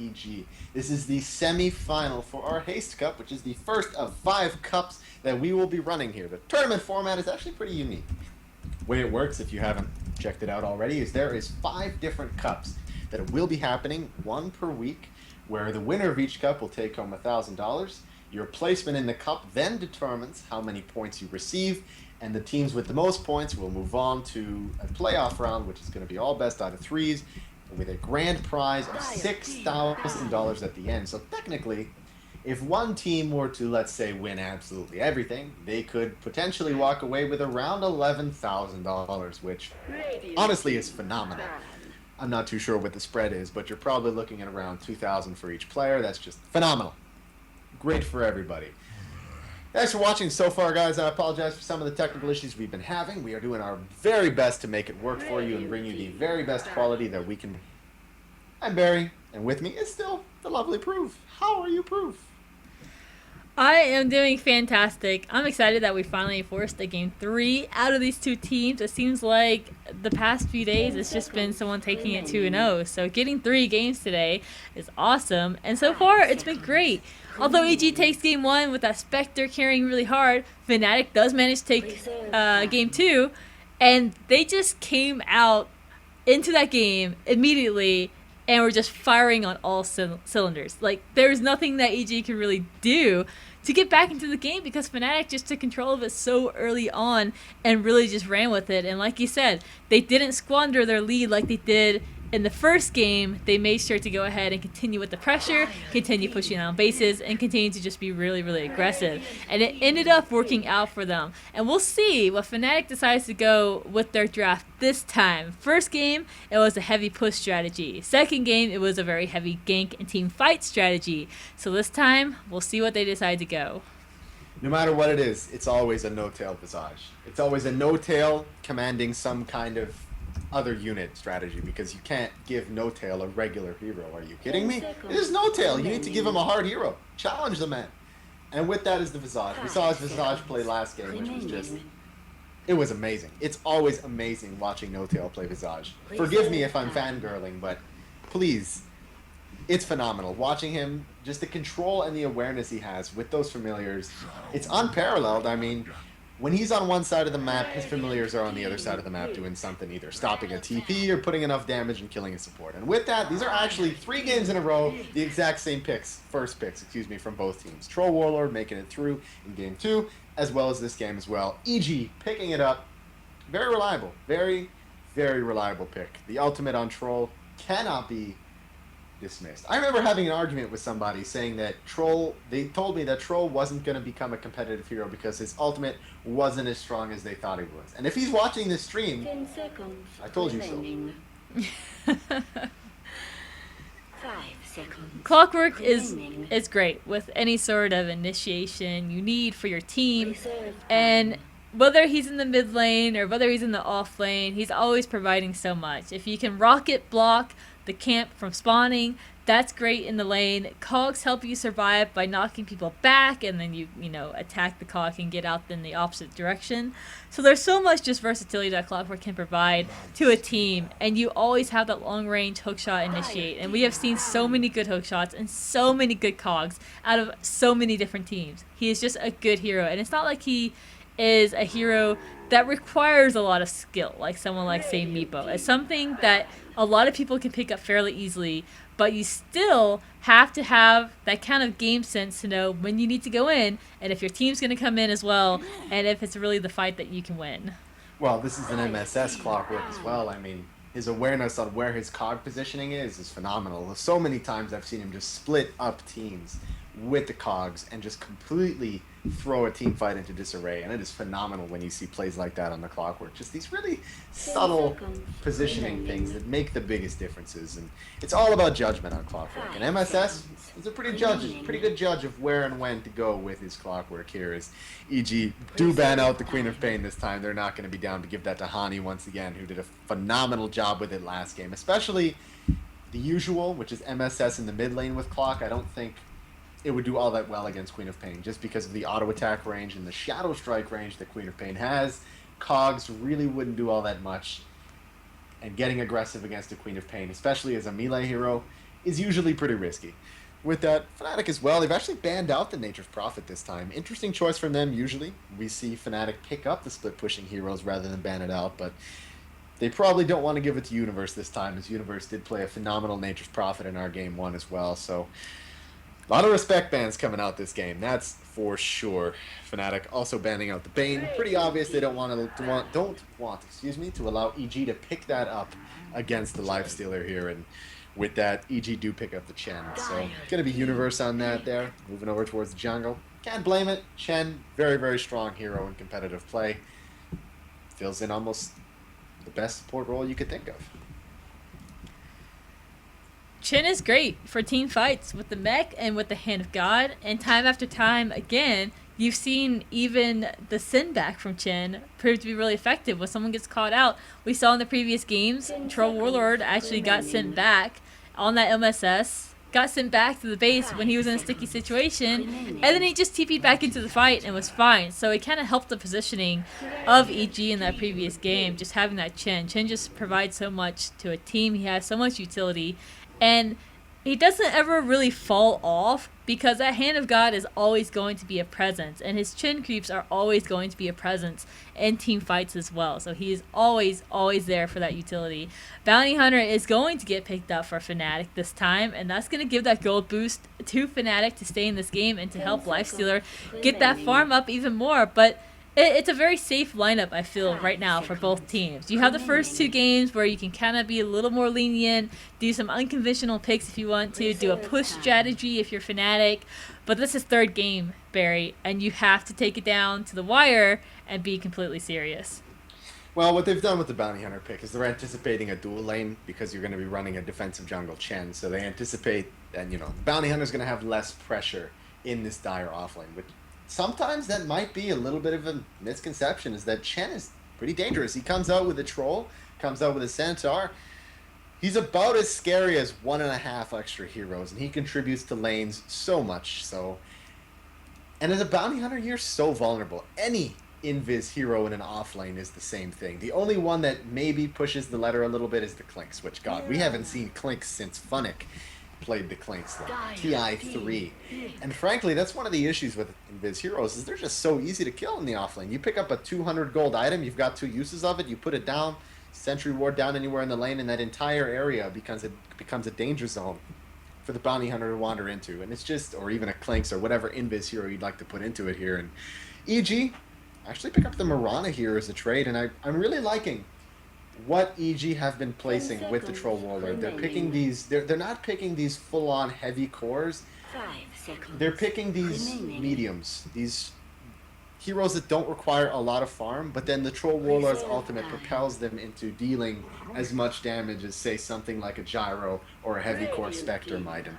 EG. This is the semi-final for our Haste Cup, which is the first of 5 cups that we will be running here. The tournament format is actually pretty unique. The way it works, if you haven't checked it out already, is there is 5 different cups that will be happening, 1 per week, where the winner of each cup will take home $1,000. Your placement in the cup then determines how many points you receive, and the teams with the most points will move on to a playoff round, which is going to be all best out of 3s, with a grand prize of $6,000 at the end. So technically, if one team were to, let's say, win absolutely everything, they could potentially walk away with around $11,000, which honestly is phenomenal. I'm not too sure what the spread is, but you're probably looking at around $2,000 for each player. That's just phenomenal. Great for everybody. Thanks for watching so far, guys. I apologize for some of the technical issues we've been having. We are doing our very best to make it work for you and bring you the very best quality that we can. I'm Barry, and with me is still the lovely Proof. How are you, Proof? I am doing fantastic. I'm excited that we finally forced a game 3 out of these 2 teams. It seems like the past few days it's just been someone taking it 2-0. So getting 3 games today is awesome. And so far it's been great. Although EG takes game 1 with that Spectre carrying really hard, Fnatic does manage to take game 2. And they just came out into that game immediately and were just firing on all cylinders. Like, there's nothing that EG can really do to get back into the game because Fnatic just took control of it so early on and really just ran with it. And like you said, they didn't squander their lead like they did in the first game. They made sure to go ahead and continue with the pressure, continue pushing on bases, and continue to just be really, really aggressive. And it ended up working out for them. And we'll see what Fnatic decides to go with their draft this time. First game, it was a heavy push strategy. Second game, it was a very heavy gank and team fight strategy. So this time, we'll see what they decide to go. No matter what it is, it's always a no-tail Visage. It's always a no-tail commanding some kind of other unit strategy, because you can't give no-tail a regular hero. Are you kidding me? It is no-tail. You need to give him a hard hero. Challenge the man. And with that is the Visage. We saw his Visage play last game, which was just... It was amazing. It's always amazing watching no-tail play Visage. Forgive me if I'm fangirling, but please, it's phenomenal. Watching him, just the control and the awareness he has with those familiars, it's unparalleled. I mean, when he's on one side of the map, his familiars are on the other side of the map doing something, either stopping a TP or putting enough damage and killing a support. And with that, these are actually 3 games in a row, the exact same first picks, from both teams. Troll Warlord making it through in game 2, as well as this game as well. EG picking it up. Very reliable. Very, very reliable pick. The ultimate on Troll cannot be dismissed. I remember having an argument with somebody saying that they told me that Troll wasn't going to become a competitive hero because his ultimate wasn't as strong as they thought he was. And if he's watching this stream, I told you so. 5 seconds. Clockwork is great with any sort of initiation you need for your team. And whether he's in the mid lane or whether he's in the off lane, he's always providing so much. If you can rocket block the camp from spawning, that's great in the lane. Cogs help you survive by knocking people back, and then you attack the cog and get out in the opposite direction. So there's so much just versatility that Clockwork can provide to a team, and you always have that long range hookshot initiate. And we have seen so many good hookshots and so many good cogs out of so many different teams. He is just a good hero, and it's not like he is a hero that requires a lot of skill, like someone like, say, Meepo. It's something that a lot of people can pick up fairly easily, but you still have to have that kind of game sense to know when you need to go in, and if your team's going to come in as well, and if it's really the fight that you can win. Well, this is an MSS Clockwork as well. I mean, his awareness on where his cog positioning is phenomenal. So many times I've seen him just split up teams with the cogs and just completely throw a team fight into disarray, and it is phenomenal when you see plays like that on the Clockwork. Just these really subtle positioning things that make the biggest differences, and it's all about judgment on Clockwork. And MSS is a pretty good judge of where and when to go with his Clockwork here. As EG do ban out the Queen of Pain this time, they're not going to be down to give that to Hani once again, who did a phenomenal job with it last game, especially the usual, which is MSS in the mid lane with Clock. I don't think it would do all that well against Queen of Pain, just because of the auto attack range and the shadow strike range that Queen of Pain has. Cogs really wouldn't do all that much, and getting aggressive against a Queen of Pain, especially as a melee hero, is usually pretty risky. With that, Fnatic as well, they've actually banned out the Nature's Prophet this time. Interesting choice from them, usually. We see Fnatic pick up the split-pushing heroes rather than ban it out, but they probably don't want to give it to Universe this time, as Universe did play a phenomenal Nature's Prophet in our game 1 as well, so a lot of respect bans coming out this game, that's for sure. Fnatic also banning out the Bane. Pretty obvious they don't want to allow EG to pick that up against the Lifestealer here, and with that, EG do pick up the Chen. So it's going to be Universe on that there, moving over towards the jungle. Can't blame it. Chen, very, very strong hero in competitive play. Fills in almost the best support role you could think of. Chen is great for team fights with the mech and with the Hand of God, and time after time, again, you've seen even the send back from Chen prove to be really effective when someone gets caught out. We saw in the previous games, Troll Warlord actually got sent back on that MSS, got sent back to the base when he was in a sticky situation, and then he just TP'd back into the fight and was fine. So it kind of helped the positioning of EG in that previous game, just having that Chen. Chen just provides so much to a team. He has so much utility. And he doesn't ever really fall off because that Hand of God is always going to be a presence, and his Chen creeps are always going to be a presence in team fights as well. So he is always, always there for that utility. Bounty Hunter is going to get picked up for Fnatic this time, and that's going to give that gold boost to Fnatic to stay in this game and to help Lifestealer get that farm up even more. But it's a very safe lineup, I feel, right now for both teams. You have the first two games where you can kind of be a little more lenient, do some unconventional picks if you want to, do a push strategy if you're Fnatic. But this is third game, Barry, and you have to take it down to the wire and be completely serious. Well, what they've done with the Bounty Hunter pick is they're anticipating a dual lane because you're going to be running a defensive jungle Chen. So they anticipate that, the Bounty Hunter's going to have less pressure in this dire offlane, which sometimes that might be a little bit of a misconception, is that Chen is pretty dangerous. He comes out with a Troll, comes out with a Centaur. He's about as scary as 1.5 extra heroes, and he contributes to lanes so much. So, and as a Bounty Hunter, you're so vulnerable. Any invis hero in an off lane is the same thing. The only one that maybe pushes the ladder a little bit is the Clinks, which, God, we haven't seen Clinks since Fnatic played the Clinks, like TI3. And frankly, that's one of the issues with Invis heroes, is they're just so easy to kill in the offlane. You pick up a 200 gold item, you've got 2 uses of it, you put it down, sentry ward down anywhere in the lane, and that entire area becomes a danger zone for the Bounty Hunter to wander into. And it's just, or even a Clinks or whatever Invis hero you'd like to put into it here. And EG actually pick up the Mirana here as a trade, and I'm really liking what EG have been placing with the Troll Warlord. They're picking these, they're not picking these full-on heavy cores. They're picking these mediums, these heroes that don't require a lot of farm, but then the Troll Warlord's ultimate propels them into dealing as much damage as, say, something like a Gyro or a heavy core Spectre might. And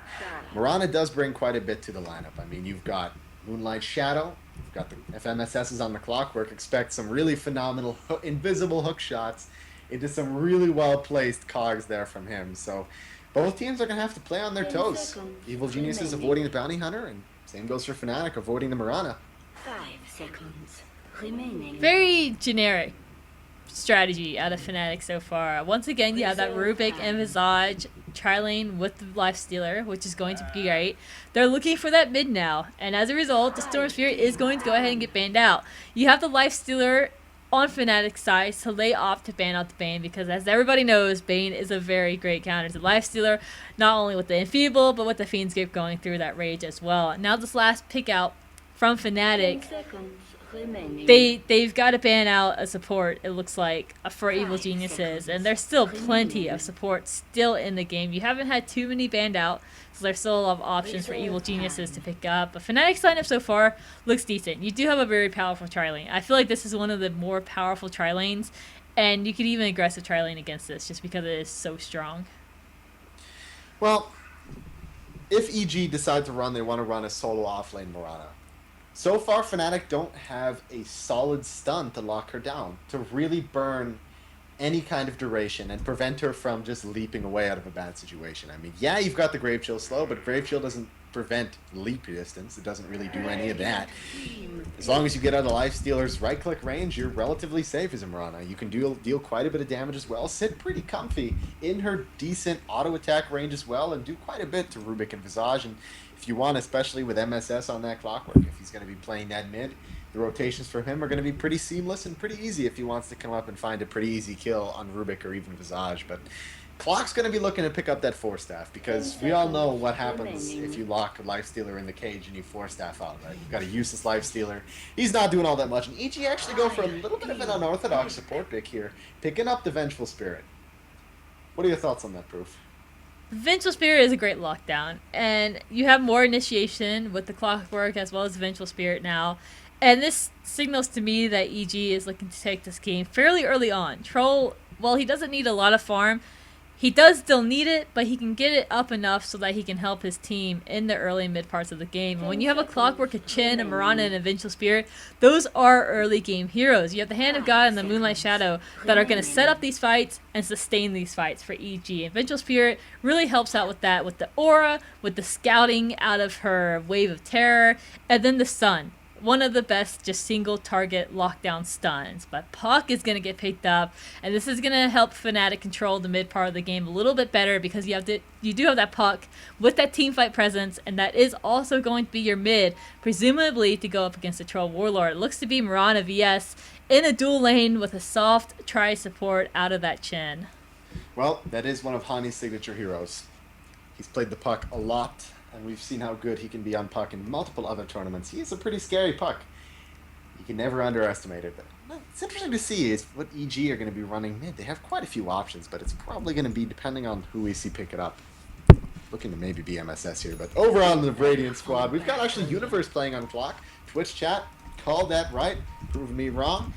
Mirana does bring quite a bit to the lineup. I mean, you've got Moonlight Shadow, you've got the FMSSs on the clockwork, expect some really phenomenal invisible hook shots into some really well-placed cogs there from him. So both teams are going to have to play on their toes. Evil Geniuses avoiding the Bounty Hunter, and same goes for Fnatic avoiding the Mirana. 5 seconds remaining. Very generic strategy out of Fnatic so far. Once again, you have that Rubik and Visage tri-lane with the Lifestealer, which is going to be great. They're looking for that mid now, and as a result, the Storm Spirit is going to go ahead and get banned out. You have the Lifestealer on Fnatic's side, so they opt to ban out the Bane because, as everybody knows, Bane is a very great counter to Lifestealer, not only with the Enfeeble, but with the Fiend's Grip going through that Rage as well. Now this last pick out from Fnatic, they've got to ban out a support, it looks like, for Evil Geniuses, and there's still plenty of support still in the game. You haven't had too many banned out, so there's still a lot of options for Evil Geniuses to pick up. But Fnatic's lineup so far looks decent. You do have a very powerful tri-lane. I feel like this is one of the more powerful tri-lanes, and you could even aggressive tri-lane against this just because it is so strong. Well, if EG decide to run, they want to run a solo offlane Mirana. So far, Fnatic don't have a solid stun to lock her down, to really burn any kind of duration and prevent her from just leaping away out of a bad situation. I mean, yeah, you've got the Grave Chill slow, but Grave Chill doesn't prevent leap distance. It doesn't really do any of that. As long as you get out of Lifestealer's right-click range, you're relatively safe as a Mirana. You can deal quite a bit of damage as well, sit pretty comfy in her decent auto-attack range as well, and do quite a bit to Rubik and Visage. And if you want, especially with MSS on that Clockwork, if he's going to be playing that mid, the rotations for him are going to be pretty seamless and pretty easy if he wants to come up and find a pretty easy kill on Rubik or even Visage. But Clock's going to be looking to pick up that Force Staff, because we all know what happens if you lock a Lifestealer in the cage and you Force Staff out, right? You've got a useless Lifestealer. He's not doing all that much. And EG actually go for a little bit of an unorthodox support pick here, picking up the Vengeful Spirit. What are your thoughts on that, Proof? Vengeful Spirit is a great lockdown, and you have more initiation with the Clockwork as well as Vengeful Spirit now. And this signals to me that EG is looking to take this game fairly early on. Troll, well, he doesn't need a lot of farm. He does still need it, but he can get it up enough so that he can help his team in the early and mid parts of the game. And when you have a Clockwork, a Chin, a Mirana, and a Vengeful Spirit, those are early game heroes. You have the Hand of God and the Moonlight Shadow that are going to set up these fights and sustain these fights for EG. And Vengeful Spirit really helps out with that, with the aura, with the scouting out of her Wave of Terror, and then the Sun. One of the best just single target lockdown stuns. But Puck is going to get picked up, and this is going to help Fnatic control the mid part of the game a little bit better, because you do have that Puck with that team fight presence, and that is also going to be your mid, presumably to go up against the Troll Warlord. It looks to be Mirana VS in a dual lane with a soft try support out of that Chin. Well, that is one of Hani's signature heroes. He's played the Puck a lot, and we've seen how good he can be on Puck in multiple other tournaments. He is a pretty scary Puck. You can never underestimate it. But it's interesting to see is what EG are going to be running mid. They have quite a few options, but it's probably going to be depending on who we see pick it up. Looking to maybe be MSS here, but over on the Radiant squad, we've got actually Universe playing on Clock. Twitch chat, called that right, proved me wrong.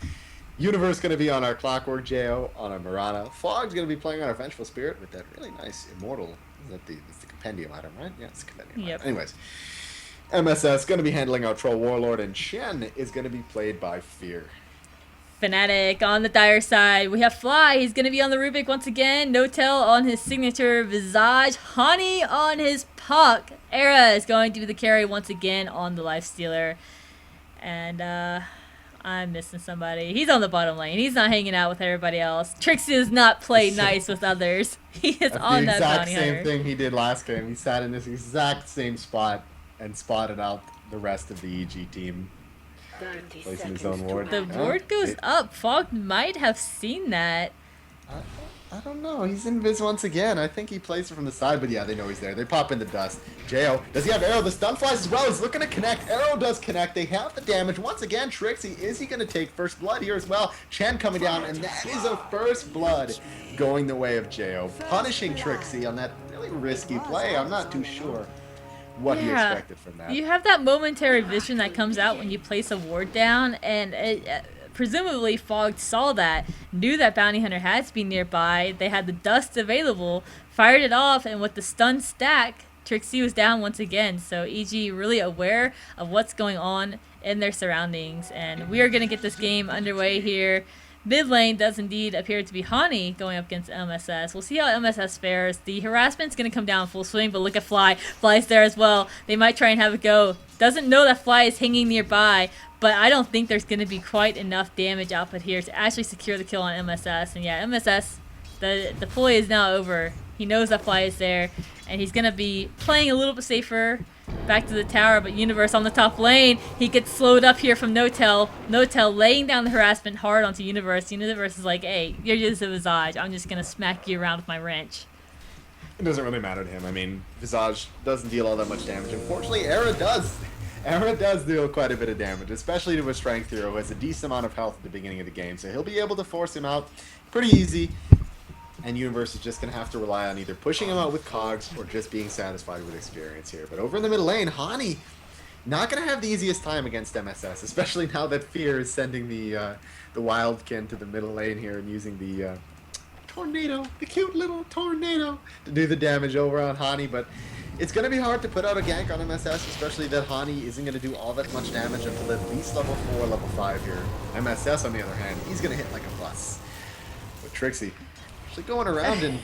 Universe going to be on our Clockwork, Jo on our Mirana. Fog's going to be playing on our Vengeful Spirit with that really nice Immortal. It's the compendium item, right? Yeah, it's the compendium item. Anyways, MSS going to be handling our Troll Warlord, and Shen is going to be played by Fear. Fnatic on the Dire side. We have Fly. He's going to be on the Rubik once again. No-Tell on his signature Visage. Hani on his Puck. Era is going to be the carry once again on the Lifestealer. And, I'm missing somebody. He's on the bottom lane. He's not hanging out with everybody else. Trixie does not play nice with others. He is on that bounty hunter. The exact same thing he did last game. He sat in this exact same spot and spotted out the rest of the EG team. Placing his own ward. The ward goes up. Fog might have seen that. I don't know. He's invis once again. I think he plays it from the side, but yeah, they know he's there. They pop in the dust. Jo, does he have Arrow? The stun flies as well. He's looking to connect. Arrow does connect. They have the damage. Once again, Trixie, is he going to take first blood here as well? Chen coming down, and that is a first blood going the way of Jo. Punishing Trixie on that really risky play. I'm not too sure what he expected from that. You have that momentary vision that comes out when you place a ward down, and presumably Fog saw that, knew that Bounty Hunter had to be nearby. They had the dust available, fired it off, and with the stun stack, Trixie was down once again. So EG really aware of what's going on in their surroundings, and we are going to get this game underway here. Mid lane does indeed appear to be Hani going up against MSS. We'll see how MSS fares. The harassment's going to come down full swing, but look at Fly. Fly's there as well. They might try and have a go. Doesn't know that Fly is hanging nearby, but I don't think there's going to be quite enough damage output here to actually secure the kill on MSS. And yeah, MSS, the ploy is now over. He knows that Fly is there, and he's going to be playing a little bit safer back to the tower, but Universe on the top lane. He gets slowed up here from No-Tell. No-Tell laying down the harassment hard onto Universe. Universe is like, hey, you're just a Visage. I'm just going to smack you around with my wrench. It doesn't really matter to him. I mean, Visage doesn't deal all that much damage. Unfortunately, Era does. Era does deal quite a bit of damage, especially to a strength hero who has a decent amount of health at the beginning of the game. So he'll be able to force him out pretty easy. And Universe is just going to have to rely on either pushing him out with cogs or just being satisfied with experience here. But over in the middle lane, Hani not going to have the easiest time against MSS, especially now that Fear is sending the Wildkin to the middle lane here and using the tornado, the cute little tornado, to do the damage over on Hani. But it's going to be hard to put out a gank on MSS, especially that Hani isn't going to do all that much damage until at least level 4, level 5 here. MSS, on the other hand, he's going to hit like a bus. But Trixie, actually going around and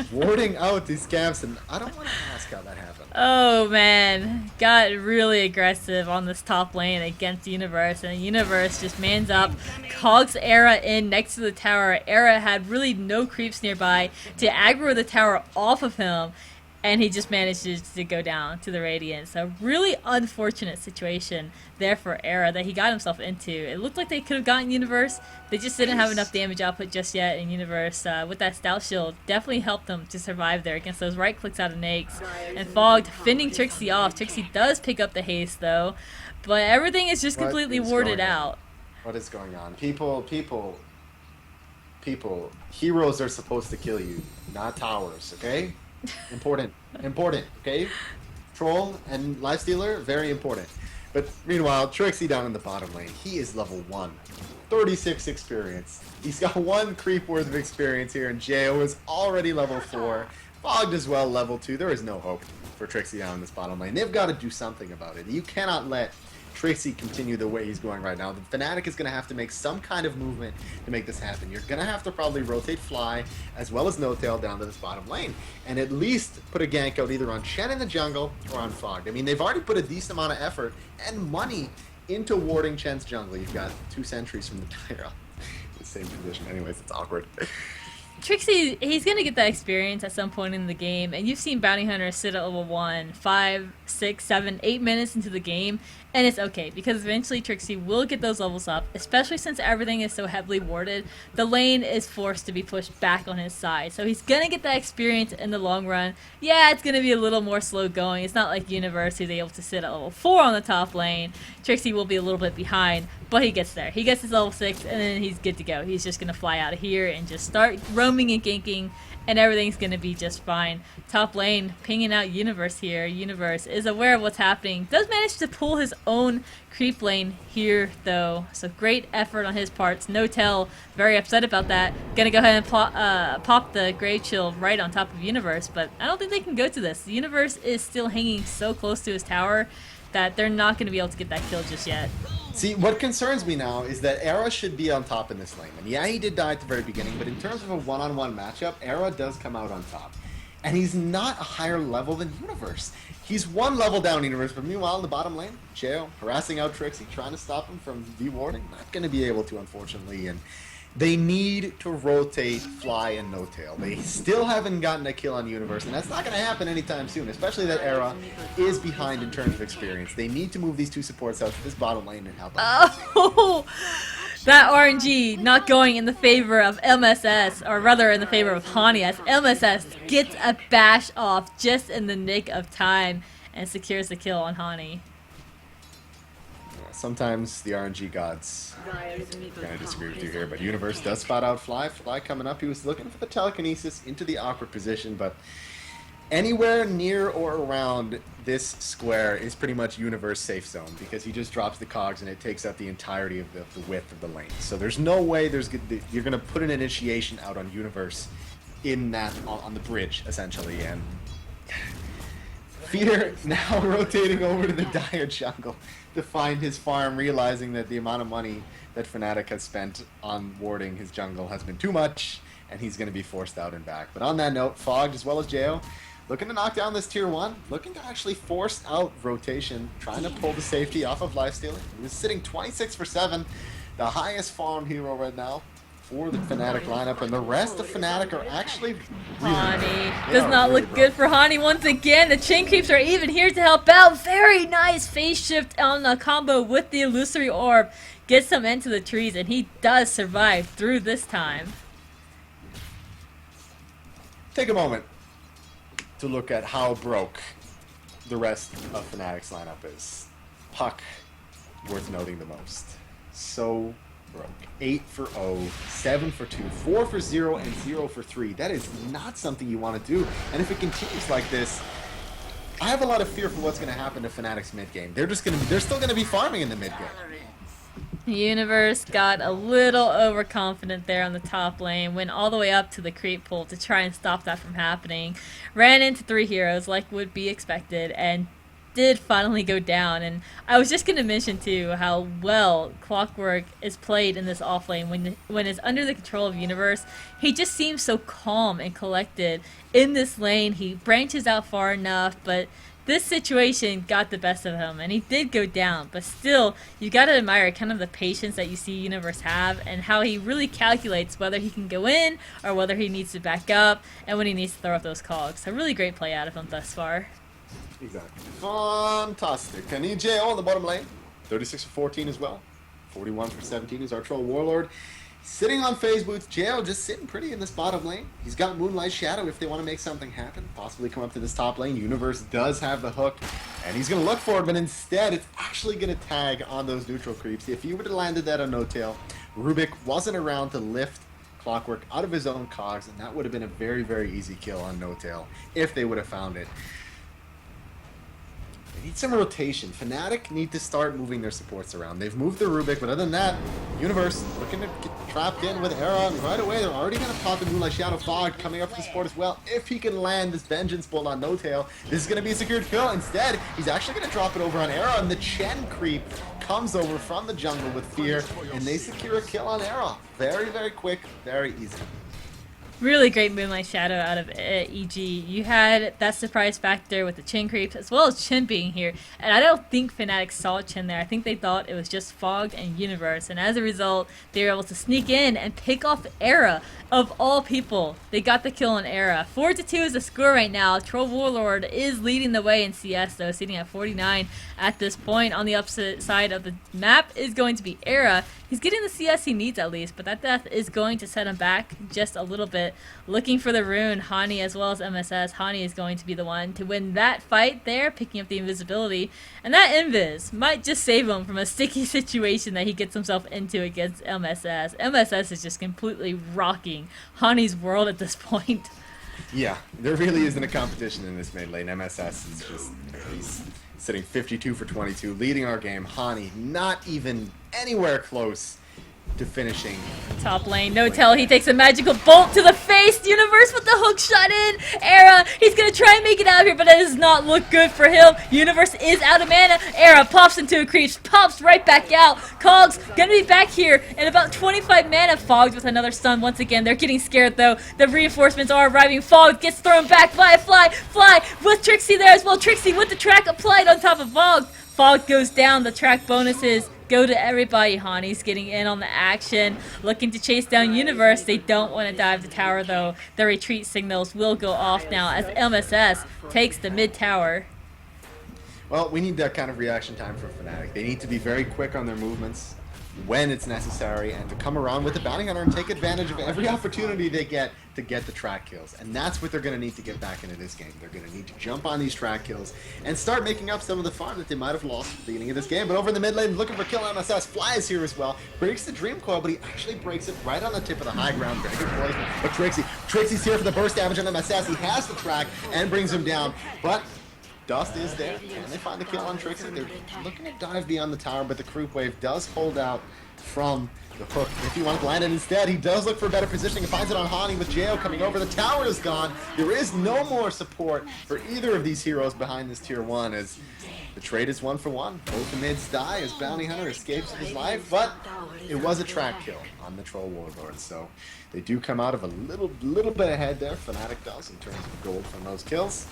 warding out these camps, and I don't want to ask how that happened. Oh man, got really aggressive on this top lane against Universe, and Universe just mans up, cogs Era in next to the tower. Era had really no creeps nearby to aggro the tower off of him, and he just managed to go down to the Radiant. So really unfortunate situation there for Era that he got himself into. It looked like they could have gotten Universe. They just didn't have enough damage output just yet, and Universe, with that Stout Shield, definitely helped them to survive there against those right clicks out of Nakes. And Fog fending Trixie off. Trixie does pick up the haste, though, but everything is just completely warded out. What is going on? People, heroes are supposed to kill you, not towers, okay? Important, okay? Troll and Lifestealer, very important. But meanwhile, Trixie down in the bottom lane, he is level 1. 36 experience. He's got 1 creep worth of experience here, and Jo is already level 4. Fogged as well, level 2. There is no hope for Trixie down in this bottom lane. They've got to do something about it. You cannot let Trixie continue the way he's going right now. The Fnatic is going to have to make some kind of movement to make this happen. You're going to have to probably rotate Fly as well as No Tail down to this bottom lane, and at least put a gank out either on Shen in the jungle or on Fogged. I mean, they've already put a decent amount of effort and money into warding Shen's jungle. You've got 2 sentries from the Tyra in the same position. Anyways, it's awkward. Trixie, he's going to get that experience at some point in the game, and you've seen Bounty Hunters sit at level 1, 5, 6, 7, 8 minutes into the game, and it's okay, because eventually Trixie will get those levels up, especially since everything is so heavily warded. The lane is forced to be pushed back on his side, so he's going to get that experience in the long run. Yeah, it's going to be a little more slow going. It's not like Universe, who's able to sit at level 4 on the top lane. Trixie will be a little bit behind, but he gets there. He gets his level 6, and then he's good to go. He's just going to fly out of here and just start roaming and ganking, and everything's going to be just fine. Top lane, pinging out Universe here. Universe is aware of what's happening. Does manage to pull his own creep lane here, though. So great effort on his parts. No Tell, very upset about that. Going to go ahead and pop the Grave Chill right on top of Universe, but I don't think they can go to this. The Universe is still hanging so close to his tower that they're not going to be able to get that kill just yet. See, what concerns me now is that Era should be on top in this lane. And yeah, he did die at the very beginning, but in terms of a one-on-one matchup, Era does come out on top. And he's not a higher level than Universe. He's 1 level down Universe, but meanwhile in the bottom lane, Jo harassing out Trixie, trying to stop him from V-warding. Not going to be able to, unfortunately. And they need to rotate Fly and No Tail. They still haven't gotten a kill on Universe, and that's not going to happen anytime soon, especially that Era is behind in terms of experience. They need to move these 2 supports out to this bottom lane and help out. Oh, that RNG not going in the favor of MSS, or rather in the favor of Hani, as MSS gets a bash off just in the nick of time and secures the kill on Hani. Sometimes the RNG gods kind of disagree with you here, but Universe does spot out Fly. Fly coming up. He was looking for the telekinesis into the awkward position, but anywhere near or around this square is pretty much Universe safe zone because he just drops the cogs and it takes up the entirety of the width of the lane. So there's no way you're going to put an initiation out on Universe in that on the bridge essentially, and Feeder now rotating over to the Dire jungle to find his farm, realizing that the amount of money that Fnatic has spent on warding his jungle has been too much, and he's going to be forced out and back. But on that note, Fogged as well as Jo looking to knock down this tier 1, looking to actually force out rotation, trying to pull the safety off of Lifestealer. He was sitting 26 for 7, the highest farm hero right now for the Fnatic lineup, and the rest of Fnatic are actually Hani does not look good for Hani once again. The chain creeps are even here to help out. Very nice phase shift on the combo with the illusory orb. Gets him into the trees, and he does survive through this time. Take a moment to look at how broke the rest of Fnatic's lineup is. Puck, worth noting the most. So broke. 8 for 0, 7 for 2, 4 for 0, and 0 for 3. That is not something you want to do. And if it continues like this, I have a lot of fear for what's going to happen to Fnatic's mid game. They're still going to be farming in the mid game. Universe got a little overconfident there on the top lane, went all the way up to the creep pool to try and stop that from happening. Ran into 3 heroes like would be expected, and did finally go down. And I was just going to mention too how well Clockwork is played in this off lane when it's under the control of Universe. He just seems so calm and collected in this lane. He branches out far enough, but this situation got the best of him, and he did go down. But still, you got to admire kind of the patience that you see Universe have and how he really calculates whether he can go in or whether he needs to back up and when he needs to throw up those cogs. So really great play out of him thus far. Exactly. Fantastic. And EJO on the bottom lane. 36 for 14 as well. 41 for 17 is our Troll Warlord. Sitting on phase boots, JO just sitting pretty in this bottom lane. He's got Moonlight Shadow if they want to make something happen. Possibly come up to this top lane. Universe does have the hook, and he's going to look for it, but instead it's actually going to tag on those neutral creeps. If you would have landed that on No Tail, Rubik wasn't around to lift Clockwork out of his own cogs, and that would have been a very, very easy kill on No Tail if they would have found it. They need some rotation. Fnatic need to start moving their supports around. They've moved the Rubik, but other than that, Universe looking to get trapped in with Era, and right away they're already going to pop the Moonlight Shadow Fog coming up to the support as well. If he can land this Vengeance Bolt on No Tail, this is going to be a secured kill. Instead, he's actually going to drop it over on Era, and the Chen creep comes over from the jungle with Fear, and they secure a kill on Era. Very, very quick, very easy. Really great Moonlight Shadow out of EG. You had that surprise factor with the Chin creeps as well as Chin being here. And I don't think Fnatic saw Chin there. I think they thought it was just Fog and Universe. And as a result, they were able to sneak in and pick off Era. Of all people, they got the kill on Era. 4-2 is the score right now. Troll Warlord is leading the way in CS though, sitting at 49 at this point. On the opposite side of the map is going to be Era. He's getting the CS he needs at least, but that death is going to set him back just a little bit. Looking for the rune, Hani as well as MSS. Hani is going to be the one to win that fight there, picking up the invisibility. And that invis might just save him from a sticky situation that he gets himself into against MSS. MSS is just completely rocking Hani's world at this point. Yeah, there really isn't a competition in this mid lane. MSS is just, he's sitting 52 for 22, leading our game. Hani not even anywhere close to finishing. Top lane, No Tail, he takes a magical bolt to the face. Universe with the hook shot in. Era, he's gonna try and make it out here, but that does not look good for him. Universe is out of mana. Era pops into a creep, pops right back out. Cogs gonna be back here in about 25 mana. Fogged with another stun once again. They're getting scared though. The reinforcements are arriving. Fogged gets thrown back. Fly with Trixie there as well. Trixie with the track applied on top of Fogged. Fogged goes down. The track bonuses go to everybody. Hani's getting in on the action, looking to chase down Universe. They don't want to dive the tower though. The retreat signals will go off now as MSS takes the mid tower. Well, we need that kind of reaction time from Fnatic. They need to be very quick on their movements when it's necessary and to come around with the Bounty Hunter and take advantage of every opportunity they get to get the track kills. And that's what they're going to need to get back into this game. They're going to need to jump on these track kills and start making up some of the farm that they might have lost at the beginning of this game. But over in the mid lane, looking for kill, MSS flies here as well. Breaks the Dream Coil, but he actually breaks it right on the tip of the high ground. Very good placement. But Trixie's here for the burst damage on MSS. He has the track and brings him down. But Dust is there. Can they find the kill on Trixie? They're looking to dive beyond the tower, but the creep wave does hold out from the hook. If he wants to land it instead, he does look for better positioning and finds it on Hani with JO coming over. The tower is gone. There is no more support for either of these heroes behind this tier 1 as the trade is 1 for 1. Both the mids die as Bounty Hunter escapes with his life, but it was a track kill on the Troll Warlord, so they do come out of a little bit ahead there. Fnatic does in terms of gold from those kills.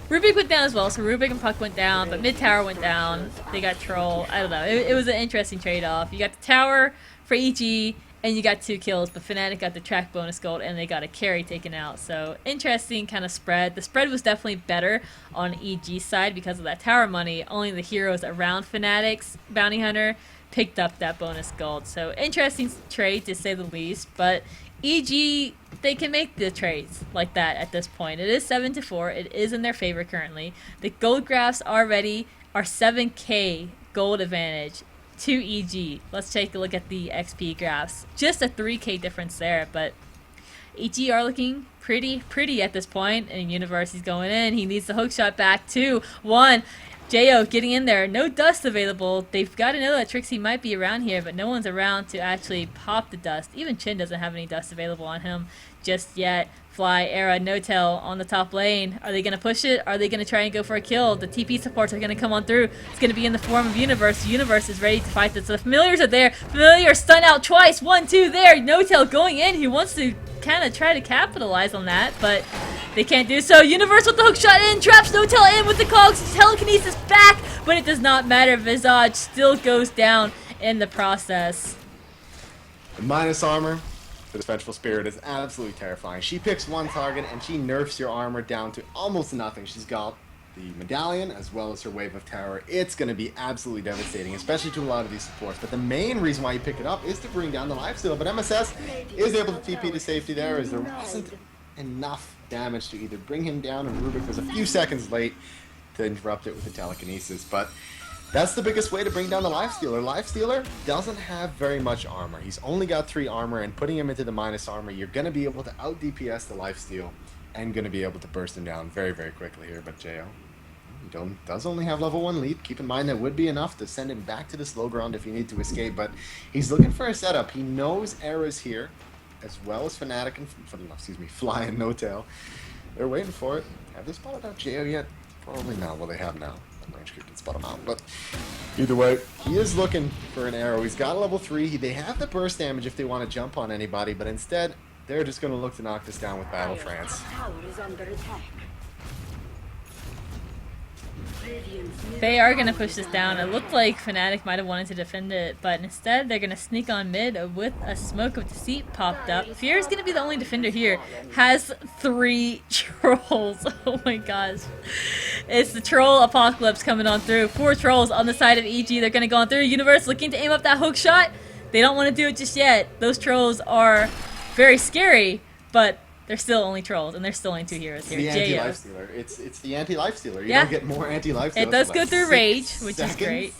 Rubik went down as well, so Rubik and Puck went down, but mid tower went down. They got Troll. I don't know. It was an interesting trade-off. You got the tower for EG, and you got 2 kills, but Fnatic got the track bonus gold, and they got a carry taken out. So interesting kind of spread. The spread was definitely better on EG's side because of that tower money. Only the heroes around Fnatic's Bounty Hunter picked up that bonus gold. So interesting trade to say the least, but EG, they can make the trades like that at this point. It is 7-4. It is in their favor currently. The gold graphs already are 7k gold advantage to EG. Let's take a look at the XP graphs. Just a 3k difference there, but EG are looking pretty at this point. And Universe, he's going in. He needs the hook shot back. 2-1. JO getting in there. No dust available. They've got to know that Trixie might be around here, but no one's around to actually pop the dust. Even Chin doesn't have any dust available on him just yet. Fly, Era, No-Tail on the top lane. Are they going to push it? Are they going to try and go for a kill? The TP supports are going to come on through. It's going to be in the form of Universe. Universe is ready to fight this. The Familiars are there. Familiar stun out twice. 1, 2 there. No-Tail going in. He wants to kind of try to capitalize on that, but they can't do so. Universe with the hook shot in. Traps No-Tail in with the cogs. Telekinesis back, but it does not matter. Visage still goes down in the process. The minus armor for this Vengeful Spirit is absolutely terrifying. She picks one target and she nerfs your armor down to almost nothing. She's got the medallion as well as her wave of terror. It's going to be absolutely devastating, especially to a lot of these supports. But the main reason why you pick it up is to bring down the lifesteal. But MSS is able to TP to safety there, as there wasn't enough damage to either bring him down, and Rubik was a few seconds late to interrupt it with the telekinesis. But that's the biggest way to bring down the Lifestealer. Lifestealer doesn't have very much armor. He's only got 3 armor, and putting him into the minus armor, you're going to be able to out DPS the Lifesteal and going to be able to burst him down very, very quickly here. But Jo does only have level 1 lead. Keep in mind that would be enough to send him back to the slow ground if you need to escape, but he's looking for a setup. He knows Era's here, as well as Fnatic and, Fly and No-Tail. They're waiting for it. Have they spotted out Jo yet? Probably not. Well, they have now. Range creep can spot him out, but either way, he is looking for an arrow. He's got a level 3. They have the burst damage if they want to jump on anybody, but instead, they're just going to look to knock this down with Battle France. Tower is under attack. They are going to push this down. It looked like Fnatic might have wanted to defend it, but instead they're going to sneak on mid with a Smoke of Deceit popped up. Fear is going to be the only defender here. Has 3 trolls. Oh my gosh. It's the troll apocalypse coming on through. 4 trolls on the side of EG. They're going to go on through. Universe looking to aim up that hook shot. They don't want to do it just yet. Those trolls are very scary, but they're still only trolls, and there's still only 2 heroes here. The anti-lifestealer. It's the anti-lifestealer. You Yeah. don't get more anti-lifestealers. It does go through 6 rage, which seconds. is great.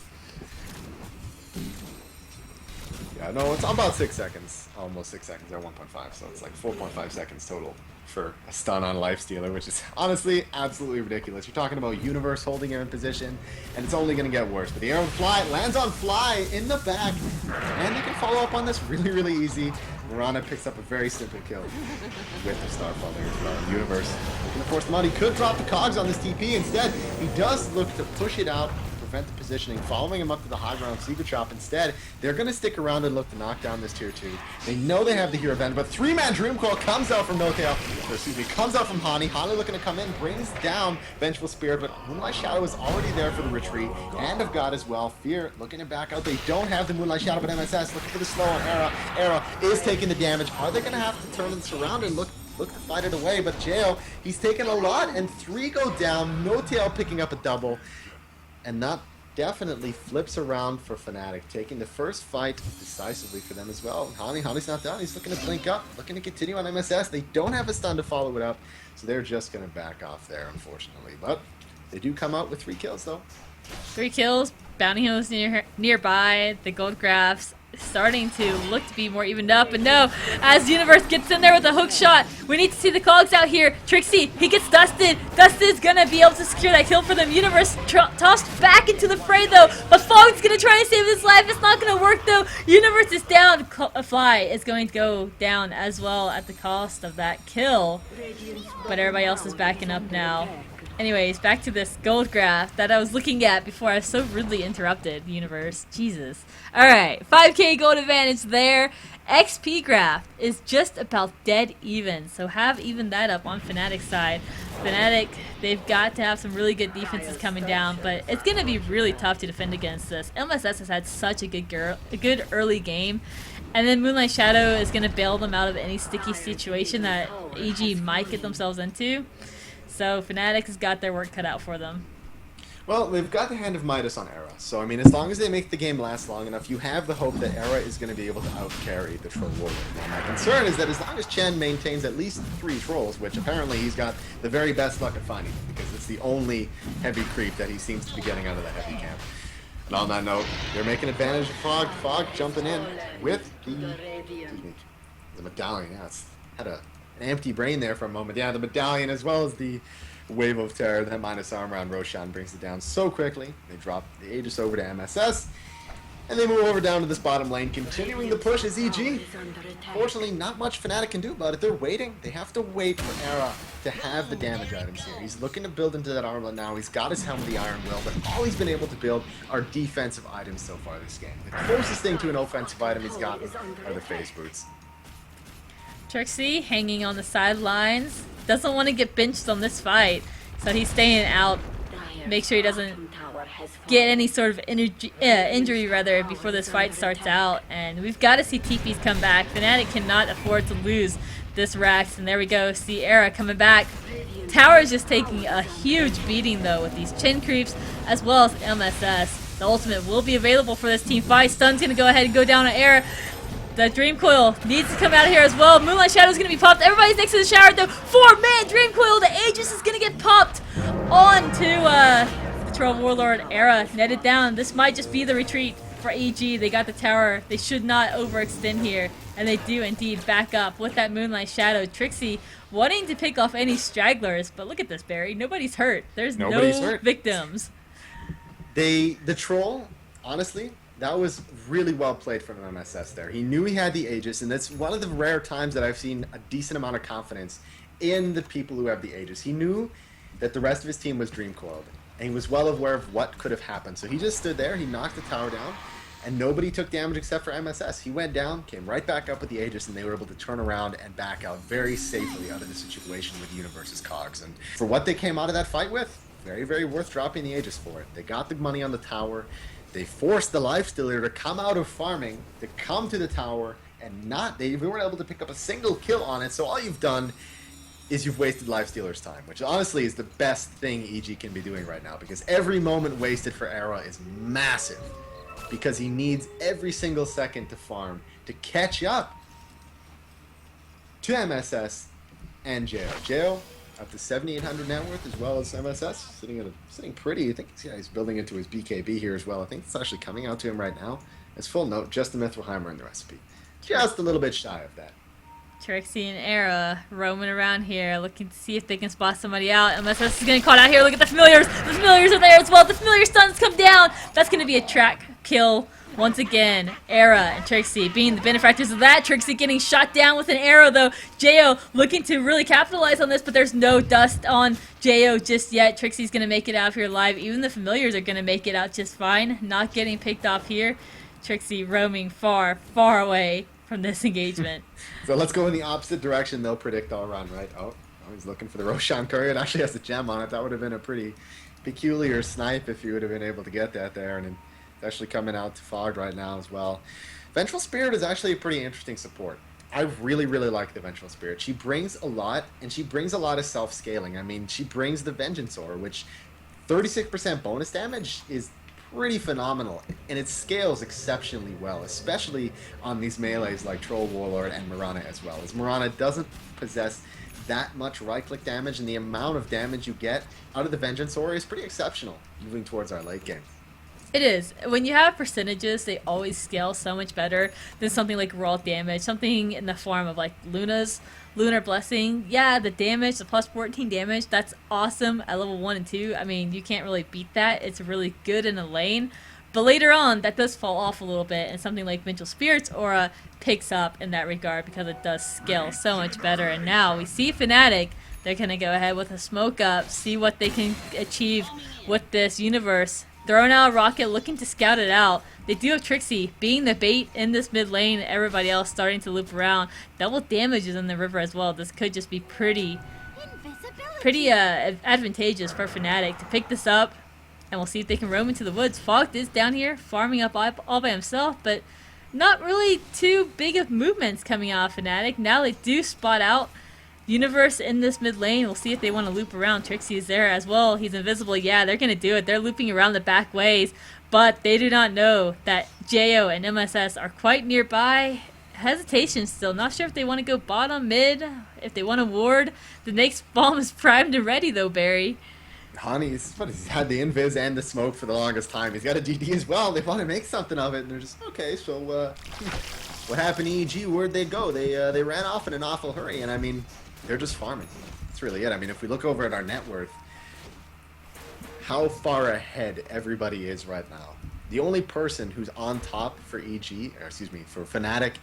Yeah, no, it's about 6 seconds. Almost 6 seconds. They're 1.5, so it's like 4.5 seconds total for a stun on Lifestealer, which is honestly absolutely ridiculous. You're talking about Universe holding him in position, and it's only going to get worse. But the arrow Fly lands on Fly in the back, and you can follow up on this really, really easy. Mirana picks up a very simple kill with the Starfall there as well. Universe looking to force them out. He could drop the cogs on this TP. Instead, he does look to push it out, prevent the positioning, following him up to the high ground, Secret Chop. Instead, they're going to stick around and look to knock down this tier 2. They know they have the hero advantage, but 3-man Dreamcoil comes out from No-Tail. Comes out from Hani. Hani looking to come in, brings down Vengeful Spirit, but Moonlight Shadow is already there for the retreat. Hand of God as well. Fear looking to back out. They don't have the Moonlight Shadow, but MSS looking for the slow on Era. Era is taking the damage. Are they going to have to turn this around and look to fight it away? But Jo, he's taken a lot, and 3 go down. No-Tail picking up a double. And that definitely flips around for Fnatic, taking the first fight decisively for them as well. Hani's not done. He's looking to blink up, looking to continue on MSS. They don't have a stun to follow it up, so they're just going to back off there, unfortunately. But they do come out with 3 kills, though. 3 kills, bounty hills nearby, the gold graphs starting to look to be more evened up, but no, as Universe gets in there with a hook shot, we need to see the cogs out here. Trixie, he gets dusted. Dusted's gonna be able to secure that kill for them. Universe tossed back into the fray though, but Fog's gonna try and save his life. It's not gonna work though. Universe is down. Fly is going to go down as well at the cost of that kill, but everybody else is backing up now. Anyways, back to this gold graph that I was looking at before I was so rudely interrupted, Universe. Jesus. Alright, 5k gold advantage there. XP graph is just about dead even, so have evened that up on Fnatic's side. Fnatic, they've got to have some really good defenses coming down, but it's going to be really tough to defend against this. MSS has had such a good early game, and then Moonlight Shadow is going to bail them out of any sticky situation that EG might get themselves into. So Fnatic has got their work cut out for them. Well, they've got the Hand of Midas on Era, so I mean, as long as they make the game last long enough, you have the hope that Era is going to be able to out-carry the Troll Warrior. Now, my concern is that as long as Chen maintains at least 3 trolls, which apparently he's got the very best luck at finding, because it's the only heavy creep that he seems to be getting out of the heavy camp. And on that note, they're making advantage of Fog. Fog jumping in with the medallion. Yeah, it's had an empty brain there for a moment. Yeah, the medallion as well as the Wave of Terror, that minus armor on Roshan brings it down so quickly. They drop the Aegis over to MSS. And they move over down to this bottom lane, continuing the push is EG. Fortunately, not much Fnatic can do about it. They're waiting. They have to wait for Era to have the damage items here. He's looking to build into that armor now. He's got his Helm of the Iron Will, but all he's been able to build are defensive items so far this game. The closest thing to an offensive item he's gotten are the phase boots. Trixie hanging on the sidelines. Doesn't want to get benched on this fight, so he's staying out. Make sure he doesn't get any sort of injury rather before this fight starts out. And we've got to see TPs come back. Fnatic cannot afford to lose this Rax. And there we go. See Era coming back. Tower is just taking a huge beating though with these chin creeps as well as MSS. The ultimate will be available for this team fight. Stun's going to go ahead and go down on Era. The Dream Coil needs to come out of here as well. Moonlight Shadow's going to be popped. Everybody's next to the shower though. 4-man Dream Coil. The Aegis is going to get popped onto the Troll Warlord. Era netted down. This might just be the retreat for EG. They got the tower. They should not overextend here. And they do indeed back up with that Moonlight Shadow. Trixie wanting to pick off any stragglers. But look at this, Barry. Nobody's hurt. There's Nobody's no hurt. victims. The Troll, honestly, that was really well played from MSS there. He knew he had the Aegis, and that's one of the rare times that I've seen a decent amount of confidence in the people who have the Aegis. He knew that the rest of his team was Dream Coiled, and he was well aware of what could have happened. So he just stood there, he knocked the tower down, and nobody took damage except for MSS. He went down, came right back up with the Aegis, and they were able to turn around and back out very safely out of the situation with Universe's Cogs. And for what they came out of that fight with, very, very worth dropping the Aegis for it. They got the money on the tower. They forced the Lifestealer to come out of farming, to come to the tower, and they weren't able to pick up a single kill on it. So all you've done is you've wasted Lifestealer's time, which honestly is the best thing EG can be doing right now, because every moment wasted for Era is massive, because he needs every single second to farm to catch up to MSS and JO. JO up to 7,800 net worth as well as MSS, sitting pretty. I think he's building into his BKB here as well. I think it's actually coming out to him right now. As full note, just the Mithril in the recipe. Just a little bit shy of that. Trixie and Era roaming around here, looking to see if they can spot somebody out. MSS is getting caught out here. Look at the Familiars. The Familiars are there as well. The Familiar stuns come down. That's going to be a track kill once again. Era and Trixie being the benefactors of that. Trixie getting shot down with an arrow though. Jo looking to really capitalize on this, but there's no dust on Jo just yet. Trixie's going to make it out of here alive. Even the Familiars are going to make it out just fine. Not getting picked off here. Trixie roaming far, far away from this engagement. So let's go in the opposite direction. They'll predict all run, right? Oh, he's looking for the Roshan Courier. It actually has a gem on it. That would have been a pretty peculiar snipe if you would have been able to get that there. And it's actually coming out to Fogged right now as well. Vengeful Spirit is actually a pretty interesting support. I really, really like the Vengeful Spirit. She brings a lot, and she brings a lot of self-scaling. I mean, she brings the Vengeance Aura, which 36% bonus damage is pretty phenomenal, and it scales exceptionally well, especially on these melees like Troll Warlord and Mirana as well, as Mirana doesn't possess that much right-click damage, and the amount of damage you get out of the Vengeance Aura is pretty exceptional moving towards our late game. It is. When you have percentages, they always scale so much better than something like raw damage, something in the form of like Lunar Blessing. Yeah, the damage, the plus 14 damage, that's awesome at level 1 and 2. I mean, you can't really beat that. It's really good in a lane. But later on, that does fall off a little bit, and something like Vengeful Spirit's Aura picks up in that regard because it does scale so much better. And now we see Fnatic. They're going to go ahead with a smoke up, see what they can achieve with this universe. Throwing out a rocket, looking to scout it out. They do have Trixie being the bait in this mid lane. Everybody else starting to loop around. Double damages in the river as well. This could just be pretty advantageous for Fnatic to pick this up. And we'll see if they can roam into the woods. Fogged is down here farming up all by himself, but not really too big of movements coming out of Fnatic. Now they do spot out Universe in this mid lane. We'll see if they want to loop around. Trixie is there as well. He's invisible. Yeah, they're going to do it. They're looping around the back ways, but they do not know that Jo and MSS are quite nearby. Hesitation still. Not sure if they want to go bottom, mid, if they want to ward. The next bomb is primed and ready though, Barry. He's had the invis and the smoke for the longest time. He's got a GD as well. They want to make something of it, and they're just, okay, so what happened to EG? Where'd they go? They ran off in an awful hurry, and I mean, they're just farming. That's really it. I mean, if we look over at our net worth, how far ahead everybody is right now. The only person who's on top for EG, or excuse me, for Fnatic,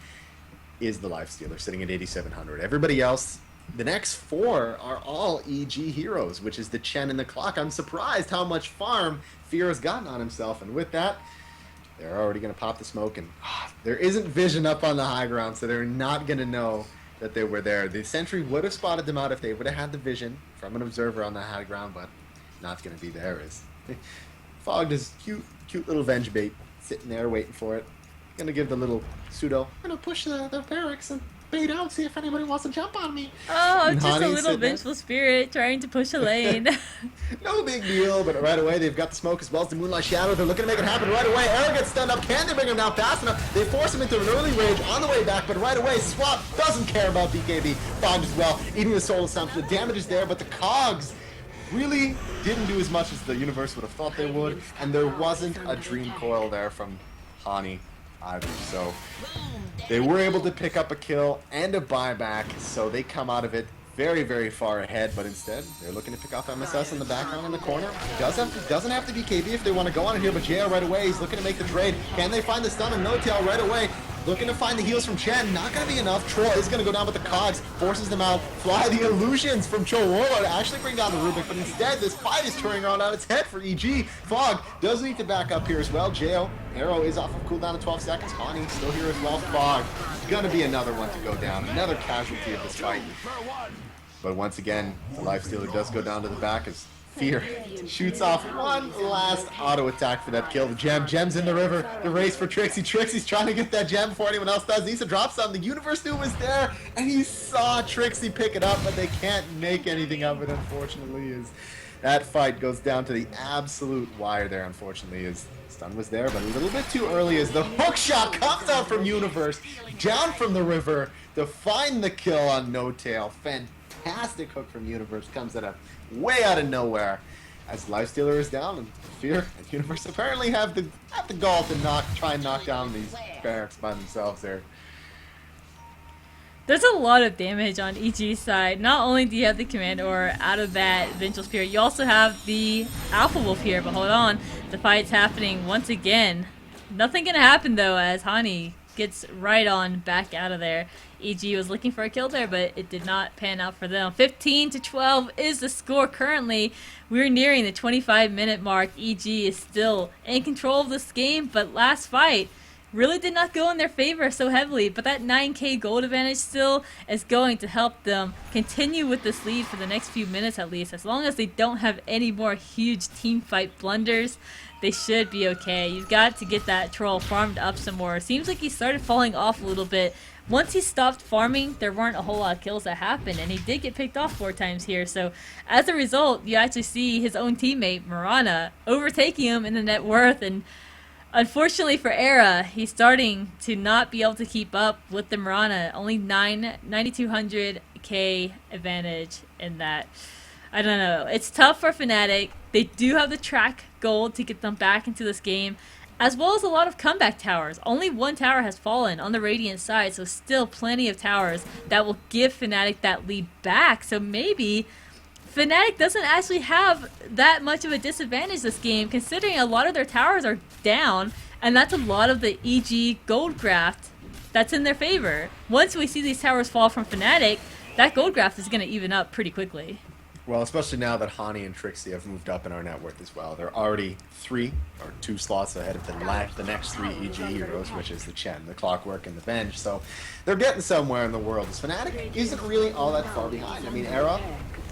is the Lifestealer, sitting at 8,700. Everybody else, the next 4 are all EG heroes, which is the Chen and the Clock. I'm surprised how much farm Fear has gotten on himself, and with that, they're already going to pop the smoke, and there isn't vision up on the high ground, so they're not going to know that they were there. The sentry would have spotted them out if they would have had the vision from an observer on the high ground, but not going to be there. Is Fogged is cute little venge bait, sitting there waiting for it. Gonna give the little pseudo. I'm gonna push the barracks and bait out, see if anybody wants to jump on me. Oh, And just a Hani's little sitting there. vengeful spirit trying to push a lane. No big deal, but right away they've got the smoke as well as the Moonlight Shadow. They're looking to make it happen right away. Arrow gets stunned up. Can they bring him down fast enough? They force him into an early rage on the way back, but right away Swap doesn't care about BKB. Fogged as well, eating the soul assumption. The damage is there, but the cogs really didn't do as much as the universe would have thought they would, and there wasn't a Dream Coil there from Hani either. So they were able to pick up a kill and a buyback, so they come out of it very, very far ahead, but instead they're looking to pick off MSS in the background in the corner. Doesn't have to be KB if they want to go on it here, but JL right away, he's looking to make the trade. Can they find the stun and no-tail right away? Looking to find the heals from Chen. Not going to be enough. Troll is going to go down with the cogs. Forces them out. Fly the illusions from Cho Warlord to actually bring down the Rubik. But instead, this fight is turning around on its head for EG. Fog does need to back up here as well. Jo, Arrow is off of cooldown in 12 seconds. Hani still here as well. Fog going to be another one to go down. Another casualty of this fight. But once again, the Lifestealer does go down to the back as Fear shoots off one last auto attack for that kill. The gem's in the river. The race for Trixie. Trixie's trying to get that gem before anyone else does. Nisa drops on. The universe knew it was there, and he saw Trixie pick it up, but they can't make anything of it, unfortunately. As that fight goes down to the absolute wire there, unfortunately, as stun was there, but a little bit too early as the hook shot comes out from Universe, down from the river to find the kill on No Tail. Fantastic hook from Universe, comes at a way out of nowhere as Lifestealer is down, and Fear and Universe apparently have the gall to try and knock down these barracks by themselves there. There's a lot of damage on EG's side. Not only do you have the Command Aura out of that Vengeful Spirit, you also have the Alpha Wolf here, but hold on. The fight's happening once again. Nothing gonna happen though as Hani gets right on back out of there. EG was looking for a kill there, but it did not pan out for them. 15-12 is the score currently. We're nearing the 25-minute mark. EG is still in control of this game, but last fight really did not go in their favor so heavily. But that 9k gold advantage still is going to help them continue with this lead for the next few minutes at least. As long as they don't have any more huge team fight blunders, they should be okay. You've got to get that troll farmed up some more. It seems like he started falling off a little bit. Once he stopped farming, there weren't a whole lot of kills that happened, and he did get picked off 4 times here. So as a result, you actually see his own teammate, Mirana, overtaking him in the net worth, and unfortunately for Era, he's starting to not be able to keep up with the Mirana. Only 9,200k advantage in that. I don't know. It's tough for Fnatic. They do have the track gold to get them back into this game, as well as a lot of comeback towers. Only 1 tower has fallen on the Radiant side, so still plenty of towers that will give Fnatic that lead back. So maybe Fnatic doesn't actually have that much of a disadvantage this game, considering a lot of their towers are down, and that's a lot of the EG gold graft that's in their favor. Once we see these towers fall from Fnatic, that gold graft is going to even up pretty quickly. Well, especially now that Hani and Trixie have moved up in our net worth as well. They're already 2 slots ahead of the next 3 EG heroes, which is the Chen, the Clockwork, and the Venge. So they're getting somewhere in the world. This Fnatic isn't really all that far behind. I mean, Era,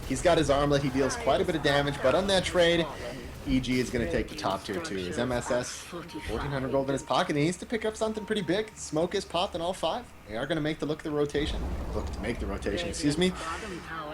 he's got his armlet. He deals quite a bit of damage, but on that trade, EG is going to take the top tier too. His MSS, 1,400 gold in his pocket. He needs to pick up something pretty big. Smoke is popped in all 5. They are going to make the rotation, excuse me,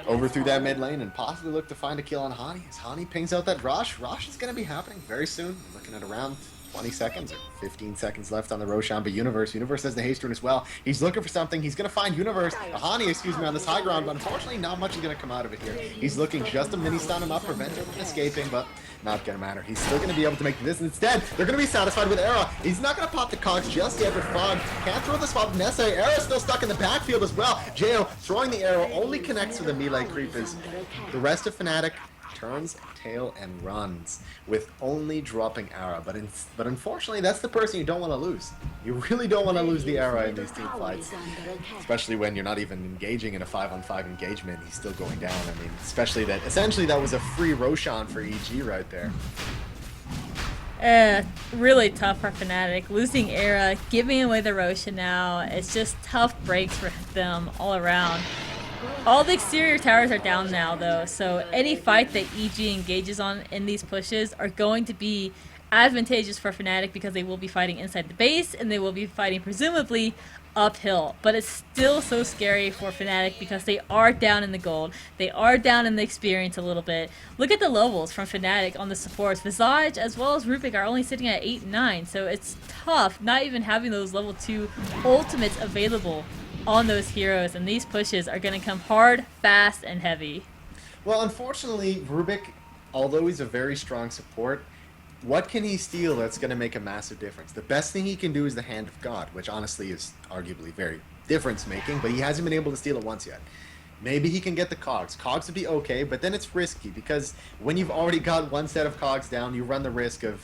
over through that mid lane and possibly look to find a kill on Hani. As Hani pings out that Rosh is going to be happening very soon. We're looking at around 20 seconds or 15 seconds left on the Roshan, but Universe has the haste rune as well. He's looking for something. He's going to find Hani, excuse me, on this high ground, but unfortunately not much is going to come out of it here. He's looking just to mini stun him up, prevent him from escaping, but not going to matter. He's still going to be able to make this. Instead, they're going to be satisfied with Era. He's not going to pop the cogs just yet, but Fog can't throw the swap necessary. Era's still stuck in the backfield as well. Jo throwing the arrow only connects with the melee creep as the rest of Fnatic turns tail and runs with only dropping Ara. But unfortunately, that's the person you don't want to lose. You really don't want to lose the Ara in these team fights, especially when you're not even engaging in a 5-on-5 engagement. He's still going down. I mean, especially that essentially that was a free Roshan for EG right there. Really tough for Fnatic. Losing Era, giving away the Roshan now. It's just tough breaks for them all around. All the exterior towers are down now, though, so any fight that EG engages on in these pushes are going to be advantageous for Fnatic because they will be fighting inside the base and they will be fighting presumably uphill. But it's still so scary for Fnatic because they are down in the gold. They are down in the experience a little bit. Look at the levels from Fnatic on the supports. Visage as well as Rubik are only sitting at 8 and 9, so it's tough not even having those level 2 ultimates available on those heroes, and these pushes are going to come hard, fast, and heavy. Well, unfortunately, Rubik, although he's a very strong support, what can he steal that's going to make a massive difference? The best thing he can do is the Hand of God, which honestly is arguably very difference-making, but he hasn't been able to steal it once yet. Maybe he can get the cogs. Cogs would be okay, but then it's risky, because when you've already got one set of cogs down, you run the risk of,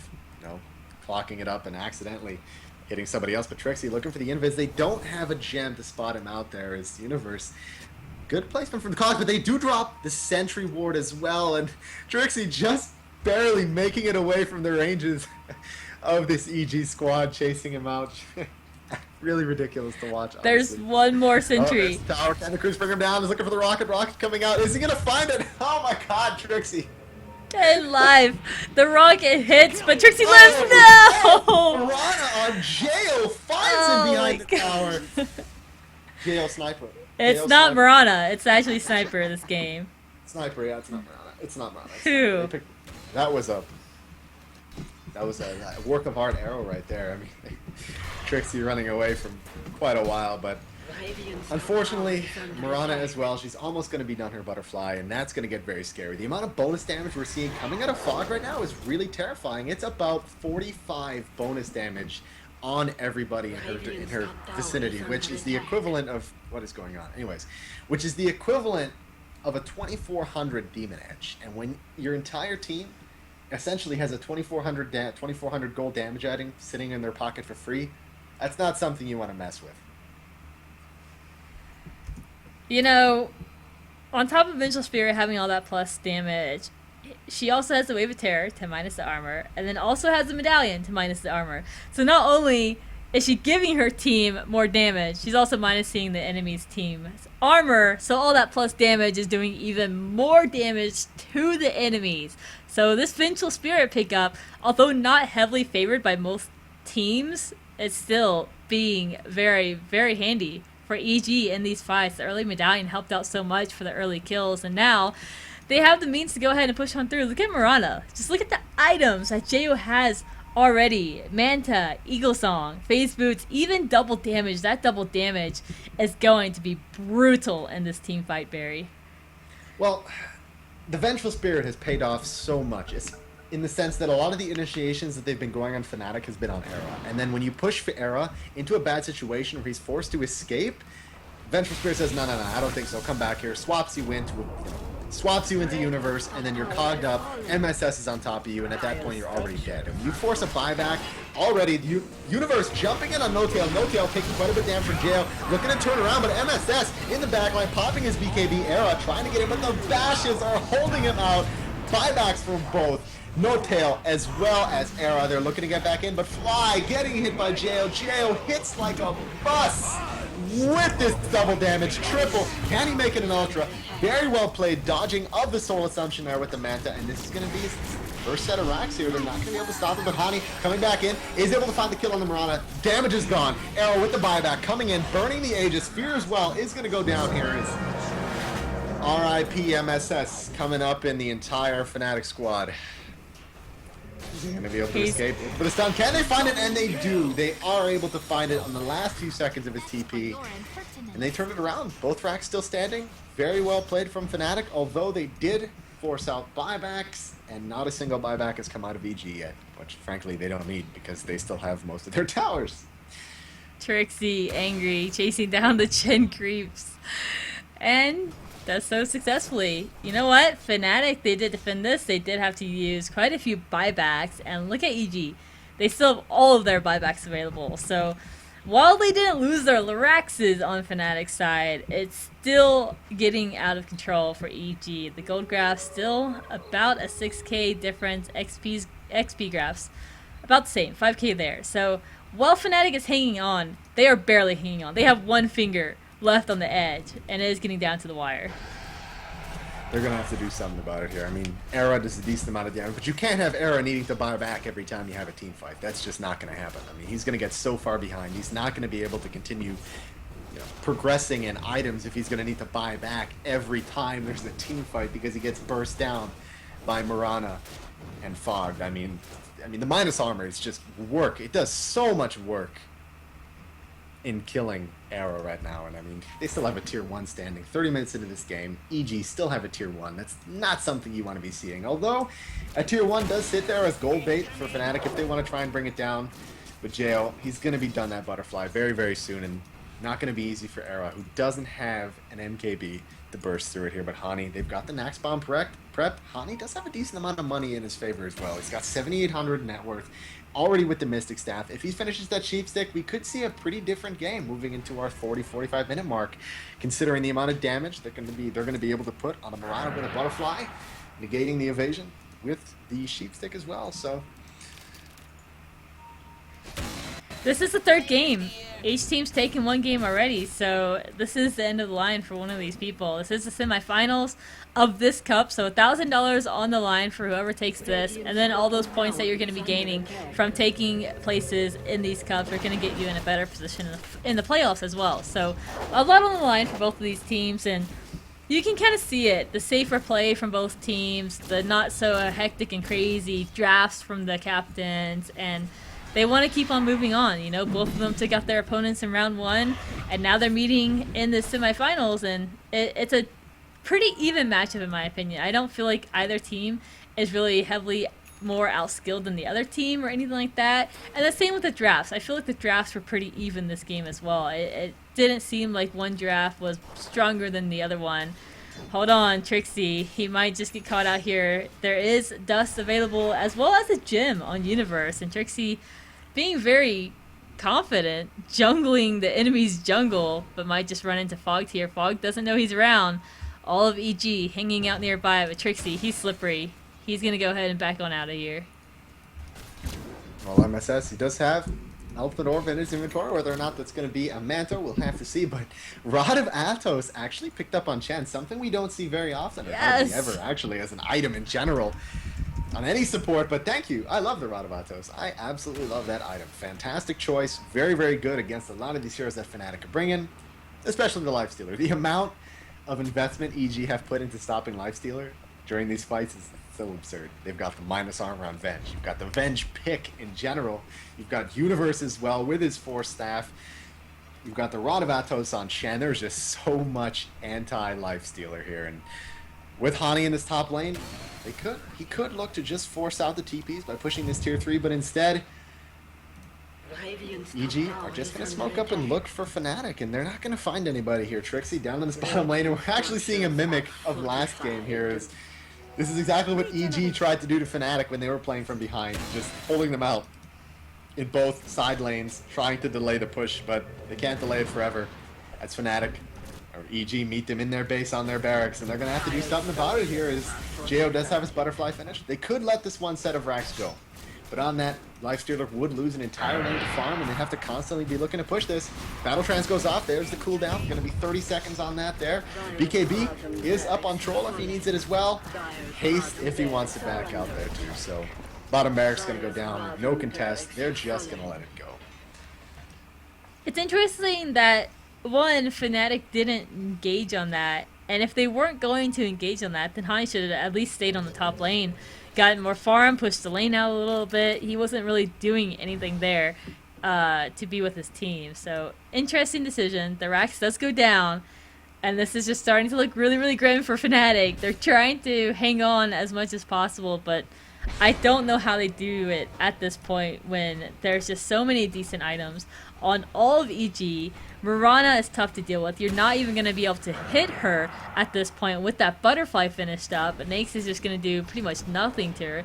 clocking it up and accidentally hitting somebody else. But Trixie looking for the invis. They don't have a gem to spot him out there as Universe. Good placement from the cogs, but they do drop the sentry ward as well, and Trixie just barely making it away from the ranges of this EG squad chasing him out. Really ridiculous to watch, honestly. There's one more sentry. Oh, tower. Can the Cruz bring him down? He's looking for the rocket. Rocket coming out. Is he going to find it? Oh my god, Trixie. And live. The rocket hits, but Trixie lives. No! Piranha on Jail finds him behind the tower. Jail sniper. It's Jail not sniper. Mirana. It's actually Sniper this game. Sniper, yeah, it's not Mirana. It's not Mirana. Who? That was a work of art arrow right there. I mean, Trixie running away from quite a while, but unfortunately, Mirana as well, she's almost going to be done her butterfly, and that's going to get very scary. The amount of bonus damage we're seeing coming out of Fog right now is really terrifying. It's about 45 bonus damage on everybody in her vicinity, which is the equivalent of what is going on. Anyways, which is the equivalent of a 2400 Demon Edge. And when your entire team essentially has a 2400 gold damage adding sitting in their pocket for free, that's not something you want to mess with. On top of Vengeful Spirit having all that plus damage, she also has the Wave of Terror to minus the armor, and then also has the Medallion to minus the armor. So not only is she giving her team more damage, she's also minusing the enemy's team's armor, so all that plus damage is doing even more damage to the enemies. So this Vengeful Spirit pickup, although not heavily favored by most teams, it's still being very, very handy for EG in these fights. The early Medallion helped out so much for the early kills, and now they have the means to go ahead and push on through. Look at Mirana. Just look at the items that Jo has already. Manta, Eagle Song, Phase Boots, even double damage. That double damage is going to be brutal in this team fight, Barry. Well, the Vengeful Spirit has paid off so much. It's in the sense that a lot of the initiations that they've been going on Fnatic has been on Era. And then when you push for Era into a bad situation where he's forced to escape, Vengeful Spirit says, no, I don't think so. Come back here. Swaps you into Universe, and then you're cogged up. MSS is on top of you, and at that point, you're already dead. If you force a buyback, already, Universe jumping in on No-Tail. No-Tail taking quite a bit down from Jail, looking to turn around, but MSS in the backline, popping his BKB Era, trying to get him, but the bashes are holding him out. Buybacks from both No-Tail as well as Era. They're looking to get back in, but Fly getting hit by Jail. Jail hits like a bus with this double damage. Triple. Can he make it an Ultra? Very well played, dodging of the Soul Assumption there with the Manta, and this is going to be his first set of racks here. They're not going to be able to stop him, but Hani coming back in, is able to find the kill on the Mirana. Damage is gone. Arrow with the buyback, coming in, burning the Aegis. Fear as well is going to go down here. RIP MSS coming up in the entire Fnatic squad. Is he going to be able to escape with a stun? Can they find it? And they do. They are able to find it on the last few seconds of his TP. And they turned it around. Both racks still standing. Very well played from Fnatic, although they did force out buybacks, and not a single buyback has come out of EG yet, which frankly they don't need because they still have most of their towers. Trixie, angry, chasing down the Chen creeps. And does so successfully. You know what? Fnatic, they did defend this. They did have to use quite a few buybacks. And look at EG. They still have all of their buybacks available. So while they didn't lose their Lyraxes on Fnatic's side, it's still getting out of control for EG. The gold graph still about a 6k difference. XP graphs about the same, 5k there. So while Fnatic is hanging on, they are barely hanging on. They have one finger left on the edge, and it is getting down to the wire. They're going to have to do something about it here. I mean, Era does a decent amount of damage, but you can't have Era needing to buy back every time you have a team fight. That's just not going to happen. I mean, he's going to get so far behind. He's not going to be able to continue progressing in items if he's going to need to buy back every time there's a team fight because he gets burst down by Mirana and Fogged. I mean, the minus armor is just work. It does so much work in killing Arrow right now, and I mean, they still have a tier 1 standing 30 minutes into this game. EG still have a tier 1. That's not something you want to be seeing, although a tier 1 does sit there as gold bait for Fnatic if they want to try and bring it down. But Jail, he's going to be done that butterfly very, very soon, and not going to be easy for Era, who doesn't have an MKB to burst through it here. But Hani, they've got the Nax Bomb prep. Hani does have a decent amount of money in his favor as well. He's got 7,800 net worth, already with the Mystic Staff. If he finishes that Sheep Stick, we could see a pretty different game moving into our 40-45 minute mark, considering the amount of damage they're going to be able to put on a Mirana with a Butterfly, negating the evasion with the Sheep Stick as well. So this is the third game. Each team's taken one game already, so this is the end of the line for one of these people. This is the semifinals of this cup, so $1,000 on the line for whoever takes this, and then all those points that you're going to be gaining from taking places in these cups are going to get you in a better position in the playoffs as well. So a lot on the line for both of these teams, and you can kind of see it. The safer play from both teams, the not so hectic and crazy drafts from the captains, and they want to keep on moving on. You know, both of them took out their opponents in round 1, and now they're meeting in the semifinals, and it's a pretty even matchup in my opinion. I don't feel like either team is really heavily more outskilled than the other team or anything like that. And the same with the drafts. I feel like the drafts were pretty even this game as well. It didn't seem like one draft was stronger than the other one. Hold on, Trixie. He might just get caught out here. There is dust available as well as a gem on Universe, and Trixie being very confident, jungling the enemy's jungle, but might just run into Fogged here. Fogged doesn't know he's around. All of EG hanging out nearby, but Trixie, he's slippery. He's going to go ahead and back on out of here. Well, MSS, he does have an Ultimate Orb in his inventory. Whether or not that's going to be a Manta, we'll have to see. But Rod of Atos actually picked up on Chen, something we don't see very often, or hardly ever, actually, as an item in general on any support. But thank you. I love the Rod of Atos. I absolutely love that item. Fantastic choice. Very, very good against a lot of these heroes that Fnatic are bringing, especially the Lifestealer. The amount of investment EG have put into stopping Lifestealer during these fights is so absurd. They've got the minus armor on Venge. You've got the Venge pick in general. You've got Universe as well with his Force Staff. You've got the Rod of Atos on Shen. There's just so much anti-Lifestealer here. And with Hani in this top lane, he could look to just force out the TPs by pushing this tier 3, but instead EG are just going to smoke up and look for Fnatic, and they're not going to find anybody here. Trixie down in this bottom lane, and we're actually seeing a mimic of last game here. This is exactly what EG tried to do to Fnatic when they were playing from behind, just holding them out in both side lanes, trying to delay the push, but they can't delay it forever. As Fnatic or EG meet them in their base on their barracks, and they're going to have to do something about it here as Jo does have his butterfly finish. They could let this one set of racks go, but on that, Lifestealer would lose an entire lane to farm, and they have to constantly be looking to push this. Battle Trance goes off. There's the cooldown. Going to be 30 seconds on that there. BKB is up on Troll if he needs it as well. Haste if he wants to back out there too. So bottom barracks going to go down. No contest. They're just going to let it go. It's interesting that, one, Fnatic didn't engage on that. And if they weren't going to engage on that, then Hani should have at least stayed on the top lane. Gotten more farm, pushed the lane out a little bit. He wasn't really doing anything there to be with his team. So, interesting decision. The Rax does go down, and this is just starting to look really, really grim for Fnatic. They're trying to hang on as much as possible, but I don't know how they do it at this point when there's just so many decent items on all of EG. Mirana is tough to deal with. You're not even going to be able to hit her at this point with that butterfly finished up. Nyx is just going to do pretty much nothing to her.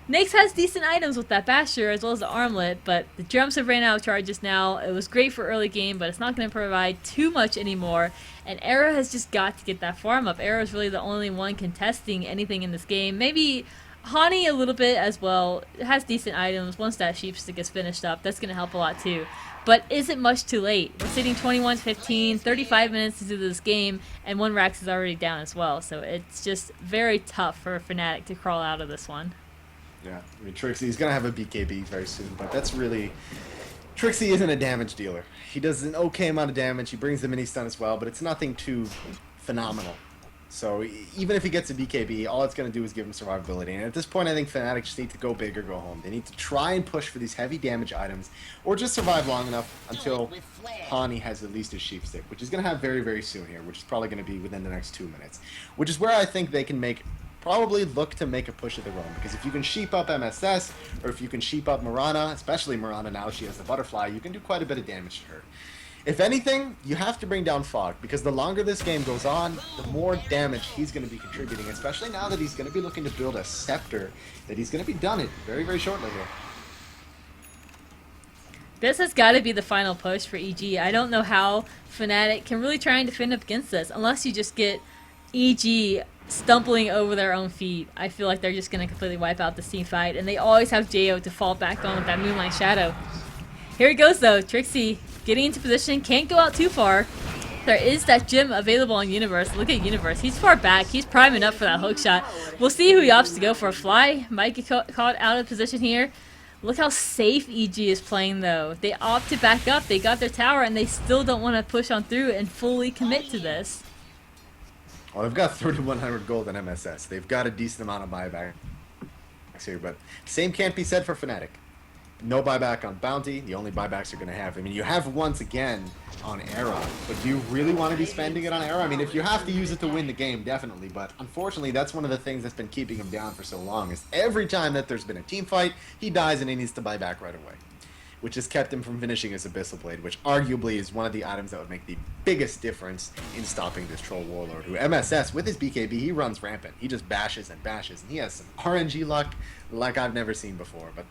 Nyx has decent items with that Basher as well as the armlet, but the jumps have ran out of charges now. It was great for early game, but it's not going to provide too much anymore. And Era has just got to get that farm up. Era is really the only one contesting anything in this game. Maybe Hani a little bit as well. It has decent items. Once that sheepstick gets finished up, that's going to help a lot too. But is it much too late? We're sitting 21-15, 35 minutes into this game, and one Rax is already down as well. So it's just very tough for Fnatic to crawl out of this one. Yeah, I mean, Trixie's going to have a BKB very soon, but that's really... Trixie isn't a damage dealer. He does an okay amount of damage. He brings the mini stun as well, but it's nothing too phenomenal. So even if he gets a BKB, all it's going to do is give him survivability. And at this point, I think Fnatic just need to go big or go home. They need to try and push for these heavy damage items, or just survive long enough until Hani has at least a sheepstick, which is going to have very, very soon here, which is probably going to be within the next 2 minutes. Which is where I think they can probably look to make a push of their own, because if you can sheep up MSS, or if you can sheep up Mirana, especially Mirana now she has the butterfly, you can do quite a bit of damage to her. If anything, you have to bring down Fog, because the longer this game goes on, the more damage he's going to be contributing, especially now that he's going to be looking to build a scepter that he's going to be done it very, very shortly here. This has got to be the final push for EG. I don't know how Fnatic can really try and defend up against this, unless you just get EG stumbling over their own feet. I feel like they're just going to completely wipe out this team fight, and they always have Jo to fall back on with that Moonlight Shadow. Here it goes though, Trixie getting into position, can't go out too far. There is that gem available on Universe. Look at Universe, he's far back, he's priming up for that hook shot. We'll see who he opts to go for. Fly might get caught out of position here. Look how safe EG is playing though. They opt to back up, they got their tower, and they still don't want to push on through and fully commit to this. Well, they've got 3,100 gold in MSS. They've got a decent amount of buyback here, but same can't be said for Fnatic. No buyback on Bounty. The only buybacks you're going to have, I mean, you have once again on Era, but do you really want to be spending it on Era? I mean, if you have to use it to win the game, definitely, but unfortunately, that's one of the things that's been keeping him down for so long, is every time that there's been a team fight, he dies and he needs to buy back right away, which has kept him from finishing his Abyssal Blade, which arguably is one of the items that would make the biggest difference in stopping this Troll Warlord, who MSS, with his BKB, he runs rampant. He just bashes and bashes, and he has some RNG luck like I've never seen before, but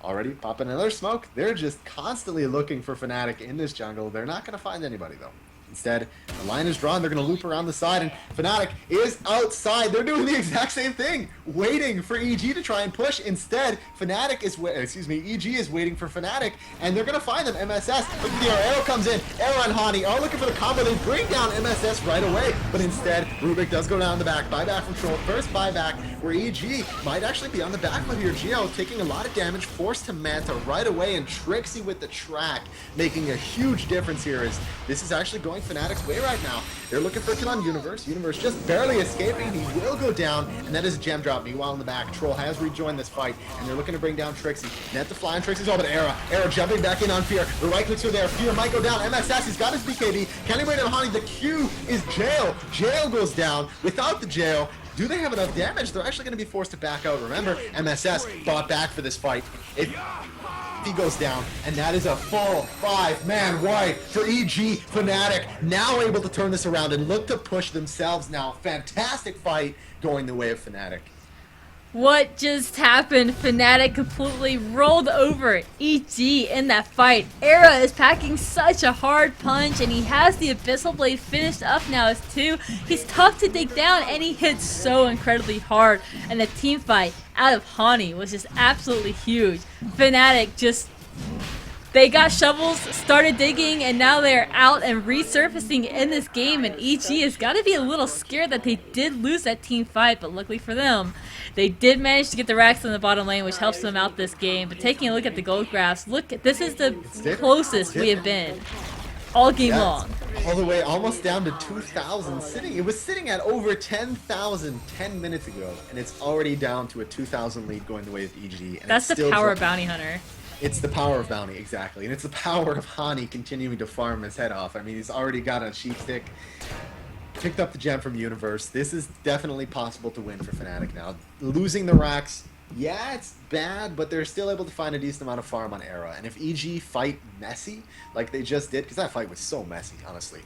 already popping another smoke. They're just constantly looking for Fnatic in this jungle. They're not going to find anybody, though. Instead, the line is drawn. They're going to loop around the side, and Fnatic is outside. They're doing the exact same thing, waiting for EG to try and push. Instead, Fnatic is, EG is waiting for Fnatic, and they're going to find them. MSS, look at the arrow comes in. Arrow and Hani are looking for the combo. They bring down MSS right away, but instead, Rubik does go down the back. Buyback from Troll. First buyback, where EG might actually be on the back foot here. Geo taking a lot of damage, forced to Manta right away, and Trixie with the track, making a huge difference here, as this is actually going Fnatic's way right now. They're looking for a kill on Universe. Universe just barely escaping. He will go down, and that is a gem drop. Meanwhile, in the back, Troll has rejoined this fight, and they're looking to bring down Trixie. Net the fly on Trixie's all, but Era jumping back in on Fear. The right clicks are there. Fear might go down. MSS, he's got his BKB. Can he bring down Hani? The Q is Jail. Jail goes down. Without the Jail, do they have enough damage? They're actually going to be forced to back out. Remember, MSS bought back for this fight. He goes down, and that is a full 5-man wipe for EG. Fnatic now able to turn this around and look to push themselves now. Fantastic fight going the way of Fnatic. What just happened? Fnatic completely rolled over EG in that fight. Era is packing such a hard punch, and he has the Abyssal Blade finished up now as 2. He's tough to take down, and he hits so incredibly hard. And the team fight out of Hani was just absolutely huge. Fnatic just... They got shovels, started digging, and now they're out and resurfacing in this game, and EG has got to be a little scared that they did lose that team fight, but luckily for them, they did manage to get the racks in the bottom lane, which helps them out this game. But taking a look at the gold graphs, look, this is the closest we have been all game long. All the way almost down to 2,000 sitting. It was sitting at over 10,000 10 minutes ago, and it's already down to a 2,000 lead going the way of EG. And that's the power of Bounty Hunter. It's the power of Bounty, exactly. And it's the power of Hani continuing to farm his head off. I mean, he's already got a sheepstick. Picked up the gem from Universe. This is definitely possible to win for Fnatic now. Losing the racks Yeah, it's bad, but they're still able to find a decent amount of farm on Era. And if EG fight messy, like they just did, because that fight was so messy, honestly,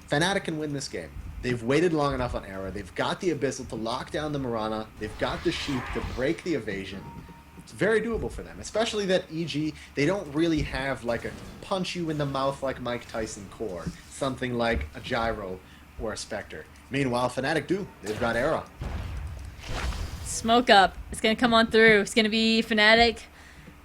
Fnatic can win this game. They've waited long enough on Era. They've got the Abyssal to lock down the Mirana. They've got the Sheep to break the evasion. It's very doable for them, especially that EG, they don't really have like a punch you in the mouth like Mike Tyson core, something like a Gyro or a Spectre. Meanwhile, Fnatic do. They've got Era. Smoke up. It's going to come on through. It's going to be Fnatic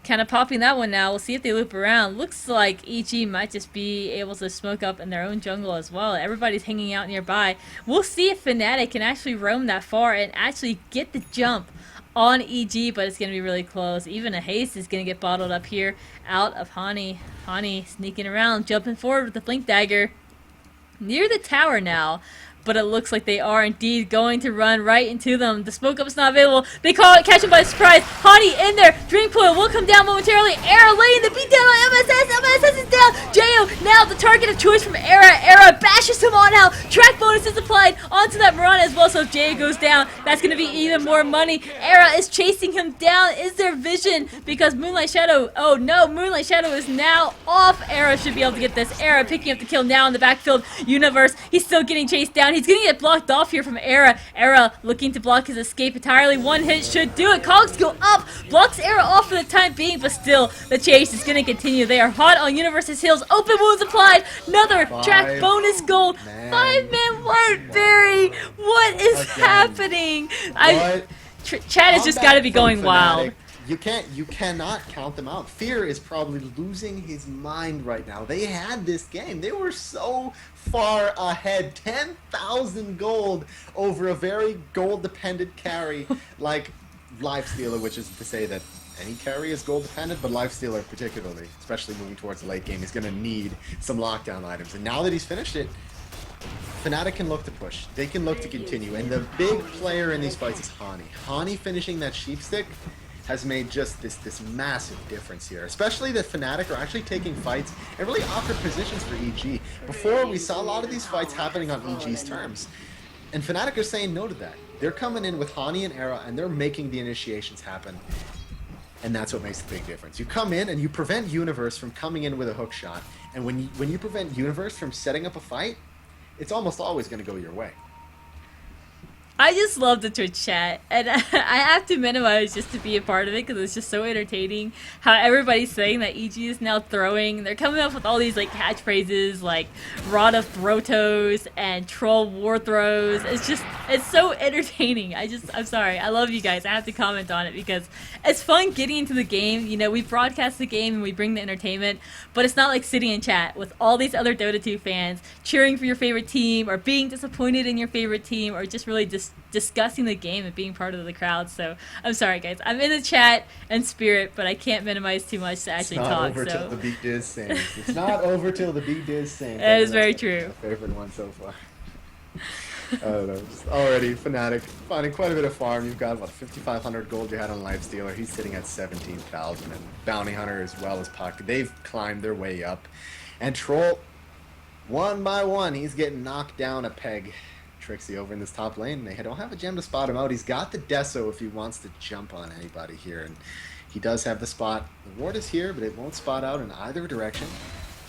kind of popping that one now. We'll see if they loop around. Looks like EG might just be able to smoke up in their own jungle as well. Everybody's hanging out nearby. We'll see if Fnatic can actually roam that far and actually get the jump on EG, but it's going to be really close. Even a Haste is going to get bottled up here out of Hani. Hani sneaking around, jumping forward with the Blink Dagger. Near the tower now, but it looks like they are indeed going to run right into them. The smoke up is not available. They call it, catch him by surprise. Hani in there. Drink Coil will come down momentarily. Era laying the beat down on MSS. MSS is down. Jo now the target of choice from Era. Era bashes him on out. Track bonus is applied onto that Mirana as well. So if Jo goes down, that's going to be even more money. Era is chasing him down. Is there vision? Because Moonlight Shadow, oh no, Moonlight Shadow is now off. Era should be able to get this. Era picking up the kill now in the backfield. Universe, he's still getting chased down. He's going to get blocked off here from Era. Era looking to block his escape entirely. One hit should do it. Cogs go up. Blocks Era off for the time being, but still, the chase is going to continue. They are hot on Universe's heels. Open wounds applied. Another track bonus gold. 5-man work, Barry. What is happening? Chat has just got to be going wild. You cannot count them out. Fear is probably losing his mind right now. They had this game. They were so far ahead. 10,000 gold over a very gold-dependent carry like Lifestealer, which is to say that any carry is gold-dependent, but Lifestealer particularly, especially moving towards the late game, is going to need some lockdown items. And now that he's finished it, Fnatic can look to push. They can look to continue. And the big player in these fights is Hani. Hani finishing that sheep stick has made just this massive difference here. Especially that Fnatic are actually taking fights and really awkward positions for EG. Before, we saw a lot of these fights happening on EG's terms. And Fnatic are saying no to that. They're coming in with Hani and Era, and they're making the initiations happen. And that's what makes the big difference. You come in and you prevent Universe from coming in with a hook shot. And when you prevent Universe from setting up a fight, it's almost always going to go your way. I just love the Twitch chat, and I have to minimize just to be a part of it because it's just so entertaining how everybody's saying that EG is now throwing. They're coming up with all these like catchphrases like Rod of Throtos and Troll War Throws. It's so entertaining. I'm sorry. I love you guys. I have to comment on it because it's fun getting into the game. You know, we broadcast the game and we bring the entertainment, but it's not like sitting in chat with all these other Dota 2 fans cheering for your favorite team or being disappointed in your favorite team or just really discussing the game and being part of the crowd. So I'm sorry guys, I'm in the chat and spirit, but I can't minimize too much to actually talk. It's not over till the beat is sings. It's not over till the beat is sings. That is very true. My favorite one so far. I don't know. Just already Fnatic finding quite a bit of farm. You've got what 5,500 gold you had on Lifestealer. He's sitting at 17,000, and Bounty Hunter as well as Puck. They've climbed their way up, and Troll, one by one, he's getting knocked down a peg. Trixie over in this top lane. They don't have a gem to spot him out. He's got the Deso if he wants to jump on anybody here, and he does have the spot. The ward is here, but it won't spot out in either direction.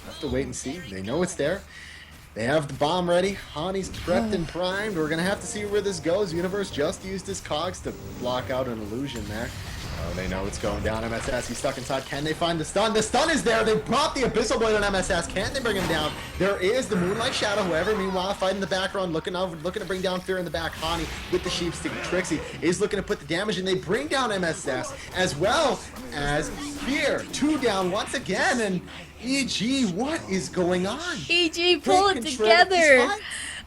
Have to wait and see. They know it's there. They have the bomb ready. Hani's prepped and primed. We're going to have to see where this goes. Universe just used his cogs to block out an illusion there. Oh, they know it's going down. MSS, he's stuck inside. Can they find the stun? The stun is there. They brought the Abyssal Blade on MSS. Can they bring him down? There is the Moonlight Shadow, however. Meanwhile, fighting the background, looking to bring down Fear in the back. Hani with the sheep stick. Trixie is looking to put the damage, and they bring down MSS as well as Fear. 2 down once again, and EG, what is going on? EG, pull it together.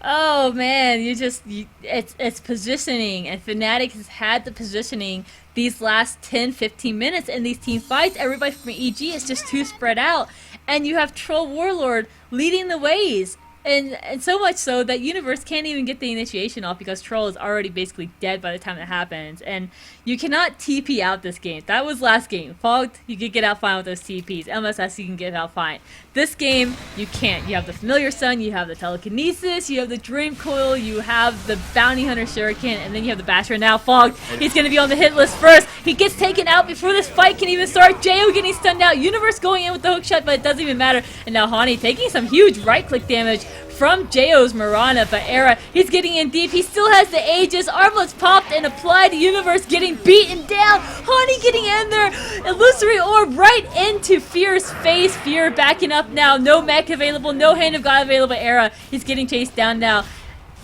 Oh man, it's positioning, and Fnatic has had the positioning these last 10-15 minutes in these team fights. Everybody from EG is just too spread out, and you have Troll Warlord leading the ways. And so much so that Universe can't even get the initiation off because Troll is already basically dead by the time it happens. And you cannot TP out this game. That was last game. Fogged, you could get out fine with those TPs. MSS, you can get out fine. This game, you can't. You have the Familiar Sun, you have the Telekinesis, you have the Dream Coil, you have the Bounty Hunter Shuriken, and then you have the Basher. Now Fogged, he's going to be on the hit list first. He gets taken out before this fight can even start. Jo getting stunned out. Universe going in with the hook shot, but it doesn't even matter. And now Hani taking some huge right-click damage from Jo's Mirana, but Era, he's getting in deep. He still has the Aegis. Armlet's popped and applied. Universe getting beaten down. Hani getting in there. Illusory Orb right into Fear's face. Fear backing up now. No mech available. No Hand of God available. Era, he's getting chased down now.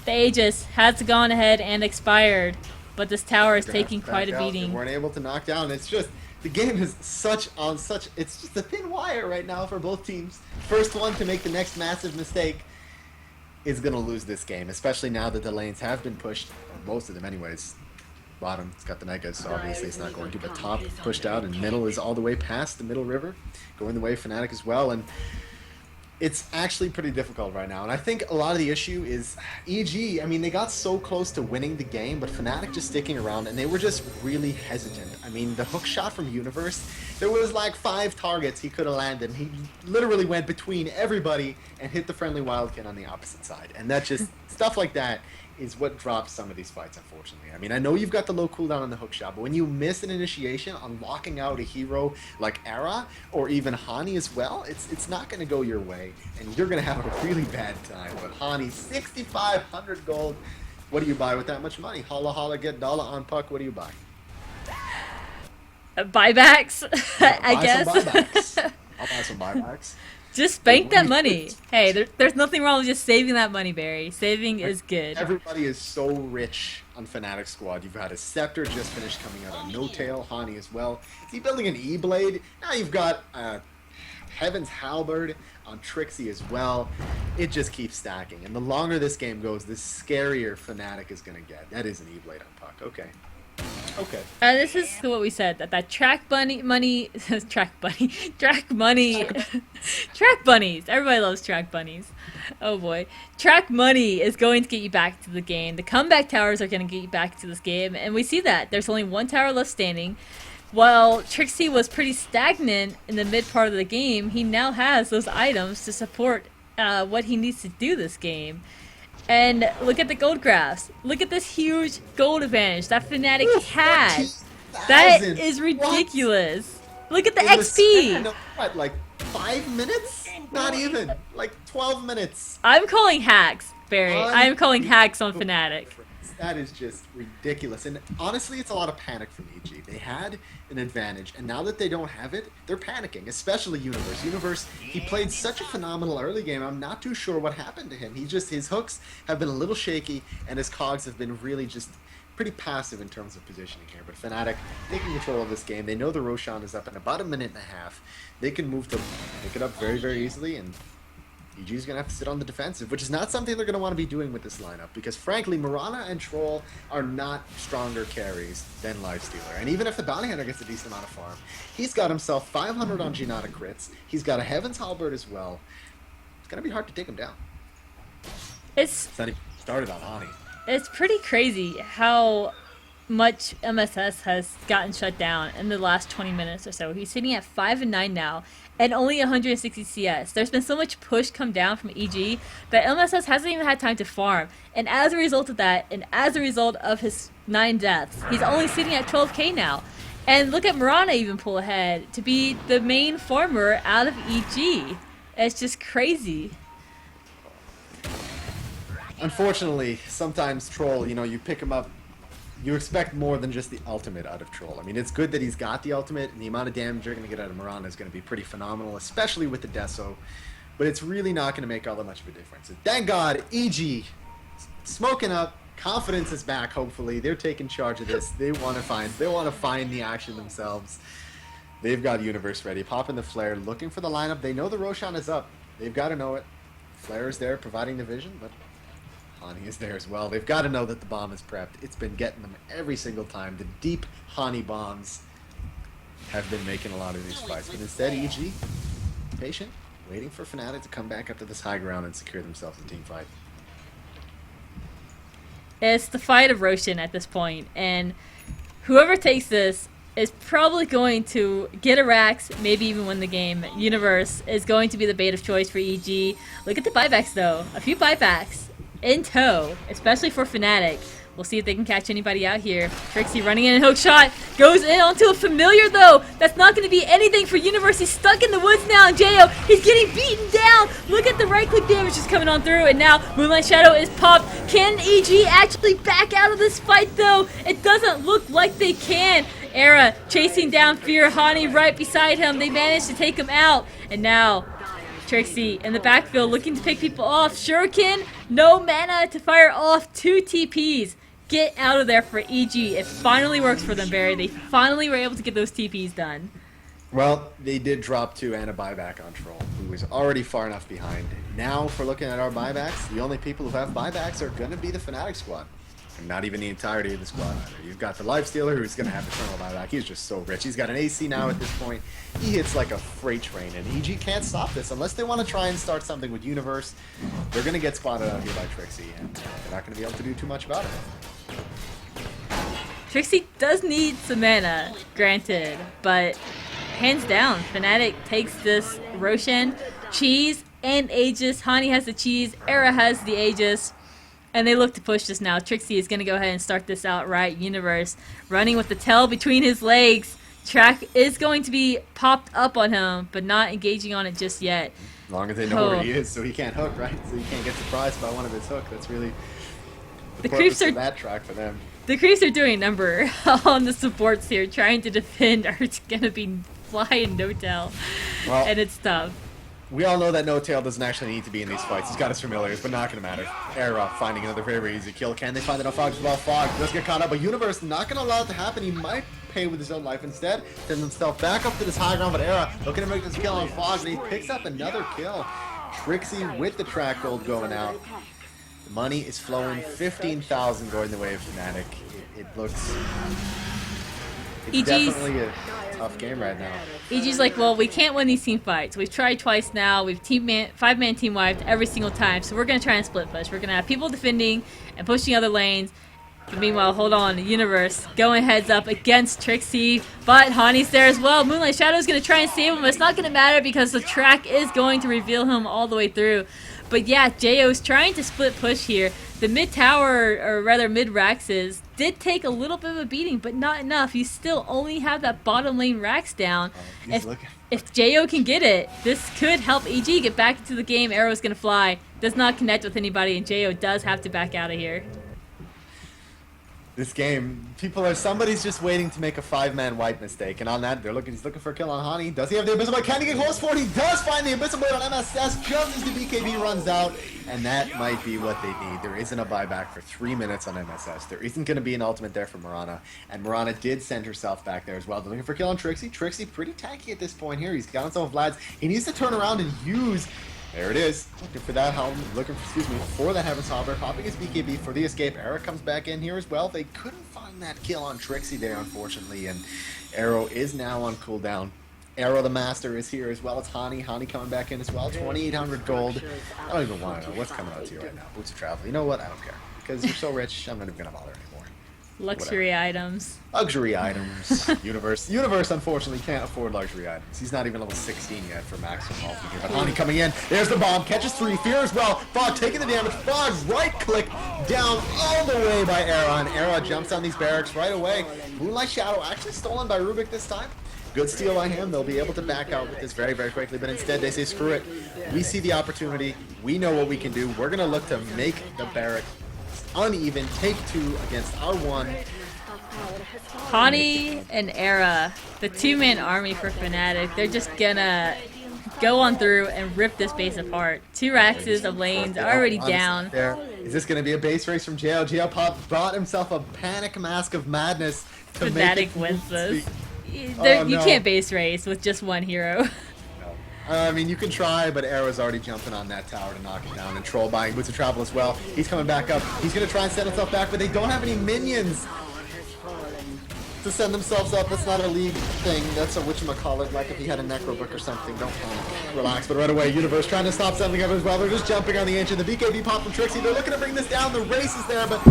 The Aegis has gone ahead and expired, but this tower is taking quite a beating. They weren't able to knock down. It's just, the game is it's just a thin wire right now for both teams. First one to make the next massive mistake is going to lose this game, especially now that the lanes have been pushed, most of them anyways. Bottom, it's got the Night Guys, so obviously it's not going to, but top pushed out, and middle is all the way past the middle river, going the way of Fnatic as well, and it's actually pretty difficult right now. And I think a lot of the issue is EG, I mean, they got so close to winning the game, but Fnatic just sticking around, and they were just really hesitant. I mean, the hook shot from Universe, there was like 5 targets he could have landed, and he literally went between everybody and hit the friendly Wildkin on the opposite side. And that just, stuff like that is what drops some of these fights, unfortunately. I mean, I know you've got the low cooldown on the hook shot, but when you miss an initiation on locking out a hero like Era or even Hani as well, it's not going to go your way, and you're going to have a really bad time. But Hani, 6,500 gold. What do you buy with that much money? Holla holla, get dollar on puck. What do you buy? Buybacks, I guess. I'll buy some buybacks. Just bank that money. Hey, there's nothing wrong with just saving that money, Barry. Saving is good. Everybody is so rich on Fnatic squad. You've got a Scepter just finished coming out on No Tail, Hani as well. Is he building an E-Blade? Now you've got Heaven's Halberd on Trixie as well. It just keeps stacking. And the longer this game goes, the scarier Fnatic is going to get. That is an E-Blade on Puck. Okay. Okay. This is what we said, that track bunny money, track money, track bunnies. Everybody loves track bunnies. Oh boy. Track money is going to get you back to the game. The comeback towers are going to get you back to this game, and we see that. There's only 1 tower left standing. While Trixie was pretty stagnant in the mid part of the game, he now has those items to support what he needs to do this game. And look at the gold graphs. Look at this huge gold advantage that Fnatic had. That is ridiculous. What? Look at the XP. What, like 5 minutes? Not even. Like 12 minutes. I'm calling hacks, Barry. I'm calling hacks on Fnatic. That is just ridiculous. And honestly, it's a lot of panic from EG. They had an advantage, and now that they don't have it, they're panicking, especially Universe. Universe, he played such a phenomenal early game. I'm not too sure what happened to him. His hooks have been a little shaky, and his cogs have been really just pretty passive in terms of positioning here. But Fnatic taking control of this game. They know the Roshan is up in about 1.5 minutes. They can move to pick it up very, very easily, and EG is going to have to sit on the defensive, which is not something they're going to want to be doing with this lineup, because frankly, Mirana and Troll are not stronger carries than Lifestealer. And even if the Bounty Hunter gets a decent amount of farm, he's got himself 500 on Ginata crits, he's got a Heaven's Halberd as well. It's going to be hard to take him down. It's not even started on Hani. It's pretty crazy how much MSS has gotten shut down in the last 20 minutes or so. He's sitting at 5-9 now, and only 160 CS. There's been so much push come down from EG that MSS hasn't even had time to farm. And as a result of that, and as a result of his 9 deaths, he's only sitting at 12k now. And look at Mirana even pull ahead to be the main farmer out of EG. It's just crazy. Unfortunately, sometimes Troll, you pick him up, you expect more than just the ultimate out of Troll. I mean, it's good that he's got the ultimate, and the amount of damage you're going to get out of Mirana is going to be pretty phenomenal, especially with the Deso. But it's really not going to make all that much of a difference. And thank God, EG, smoking up, confidence is back, hopefully. They're taking charge of this. They want to find the action themselves. They've got Universe ready, popping the flare, looking for the lineup. They know the Roshan is up. They've got to know it. Flare is there, providing the vision, but Hani is there as well. They've got to know that the bomb is prepped. It's been getting them every single time. The deep Hani bombs have been making a lot of these fights. But instead, EG, patient, waiting for Fnatic to come back up to this high ground and secure themselves a team fight. It's the fight of Roshan at this point, and whoever takes this is probably going to get a Rax, maybe even win the game. Universe is going to be the bait of choice for EG. Look at the buybacks, though. A few buybacks in tow, especially for Fnatic. We'll see if they can catch anybody out here. Trixie running in and hook shot. Goes in onto a familiar, though. That's not going to be anything for Universe. He's stuck in the woods now, and Jo, he's getting beaten down. Look at the right-click damage just coming on through, and now Moonlight Shadow is popped. Can EG actually back out of this fight, though? It doesn't look like they can. Era chasing down Fear. Hani right beside him. They managed to take him out, and now Trixie in the backfield looking to pick people off. Shuriken, no mana to fire off 2 TPs. Get out of there for EG. It finally works for them, Barry. They finally were able to get those TPs done. Well, they did drop 2 and a buyback on Troll, who was already far enough behind. Now, if we're looking at our buybacks, the only people who have buybacks are going to be the Fnatic squad. And not even the entirety of the squad either. You've got the Lifestealer, who's going to have Eternal buyback. He's just so rich. He's got an AC now at this point. He hits like a freight train, and EG can't stop this unless they want to try and start something with Universe. They're going to get spotted out here by Trixie, and they're not going to be able to do too much about it. Trixie does need some mana, granted, but hands down, Fnatic takes this Roshan, Cheese, and Aegis. Hani has the Cheese, Era has the Aegis, and they look to push this now. Trixie is going to go ahead and start this out right. Universe running with the tail between his legs. Track is going to be popped up on him, but not engaging on it just yet. As long as they know where he is, so he can't hook, right? So he can't get surprised by one of his hook. That's really the creeps are that track for them. The creeps are doing a number on the supports here, trying to defend. Are gonna be flying no tail, well, and it's tough. We all know that No Tail doesn't actually need to be in these fights. He's got his familiars, but not going to matter. Era finding another very easy kill. Can they find enough Fogs? Well, Fog does get caught up, but Universe not going to allow it to happen. He might pay with his own life instead. Sends himself back up to this high ground, but Era looking to make this kill on Fog, and he picks up another kill. Trixie with the track gold going out. The money is flowing. 15,000 going the way of Fnatic. It looks... It's definitely a tough game right now. EG's like, well, we can't win these team fights. We've tried twice now. We've 5-man team wiped every single time. So we're going to try and split push. We're going to have people defending and pushing other lanes. But meanwhile, hold on. Universe going heads up against Trixie. But Hani's there as well. Moonlight Shadow is going to try and save him. But it's not going to matter because the track is going to reveal him all the way through. But yeah, JO's trying to split push here. The mid tower, or rather mid Raxes, did take a little bit of a beating, but not enough. You still only have that bottom lane Rax down. If Jo can get it, this could help EG get back into the game. Arrow's gonna fly. Does not connect with anybody, and Jo does have to back out of here. This game, somebody's just waiting to make a 5-man wipe mistake, and on that, he's looking for a kill on Hani. Does he have the Abyssal Blade? Can he get close for it? He does find the Abyssal Blade on MSS just as the BKB runs out, and that might be what they need. There isn't a buyback for 3 minutes on MSS. There isn't going to be an ultimate there for Mirana, and Mirana did send herself back there as well. They're looking for a kill on Trixie. Trixie pretty tanky at this point here. He's got himself Vlad's. He needs to turn around and use... There it is. Looking for that helm. For that Heaven's Hopper. Popping his BKB for the escape. Eric comes back in here as well. They couldn't find that kill on Trixie there, unfortunately, and Arrow is now on cooldown. Arrow the Master is here as well. It's Hani. Hani coming back in as well. 2,800 gold. I don't even want to know what's coming out to you right now. Boots of Travel. You know what? I don't care. Because you're so rich, I'm not even going to bother anymore. Luxury items. Luxury items. Universe, unfortunately, can't afford luxury items. He's not even level 16 yet for maximum health here. But Hani coming in. There's the bomb. Catches 3. Fear as well. Fog taking the damage. Fog right-click down all the way by Era. And Era jumps on these barracks right away. Moonlight Shadow actually stolen by Rubik this time. Good steal by him. They'll be able to back out with this very quickly. But instead, they say, screw it. We see the opportunity. We know what we can do. We're going to look to make the barrack uneven, take 2 against our 1. Hani and Era, the 2-man army for Fnatic, they're just gonna go on through and rip this base apart. 2 Raxes of lanes already down. Is this gonna be a base race from JL? JL Pop brought himself a panic mask of madness to Fnatic wins this. You can't base race with just one hero. I mean, you can try, but Arrow's already jumping on that tower to knock it down, and Troll buying Boots of Travel as well. He's coming back up. He's going to try and set himself back, but they don't have any minions. to send themselves up. That's not a league thing. That's a whatchamacallit, like if he had a necro book or something. Don't panic. Relax. But right away, Universe trying to stop something up as well. They're just jumping on the Ancient. The BKB pop from Trixie. They're looking to bring this down. The race is there, but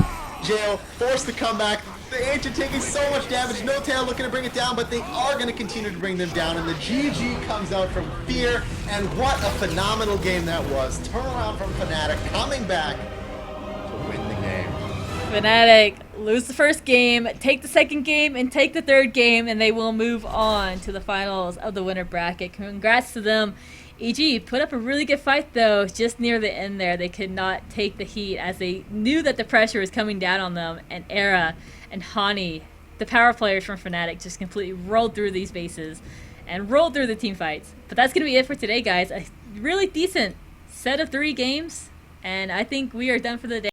Jail forced to come back. The Ancient taking so much damage. No Tail looking to bring it down, but they are going to continue to bring them down. And the GG comes out from Fear. And what a phenomenal game that was. Turnaround from Fnatic coming back to win the game. Fnatic lose the first game, take the second game, and take the third game, and they will move on to the finals of the winner bracket. Congrats to them. EG put up a really good fight, though, just near the end there. They could not take the heat as they knew that the pressure was coming down on them. And Era and Hani, the power players from Fnatic, just completely rolled through these bases and rolled through the team fights. But that's going to be it for today, guys. A really decent set of 3 games, and I think we are done for the day.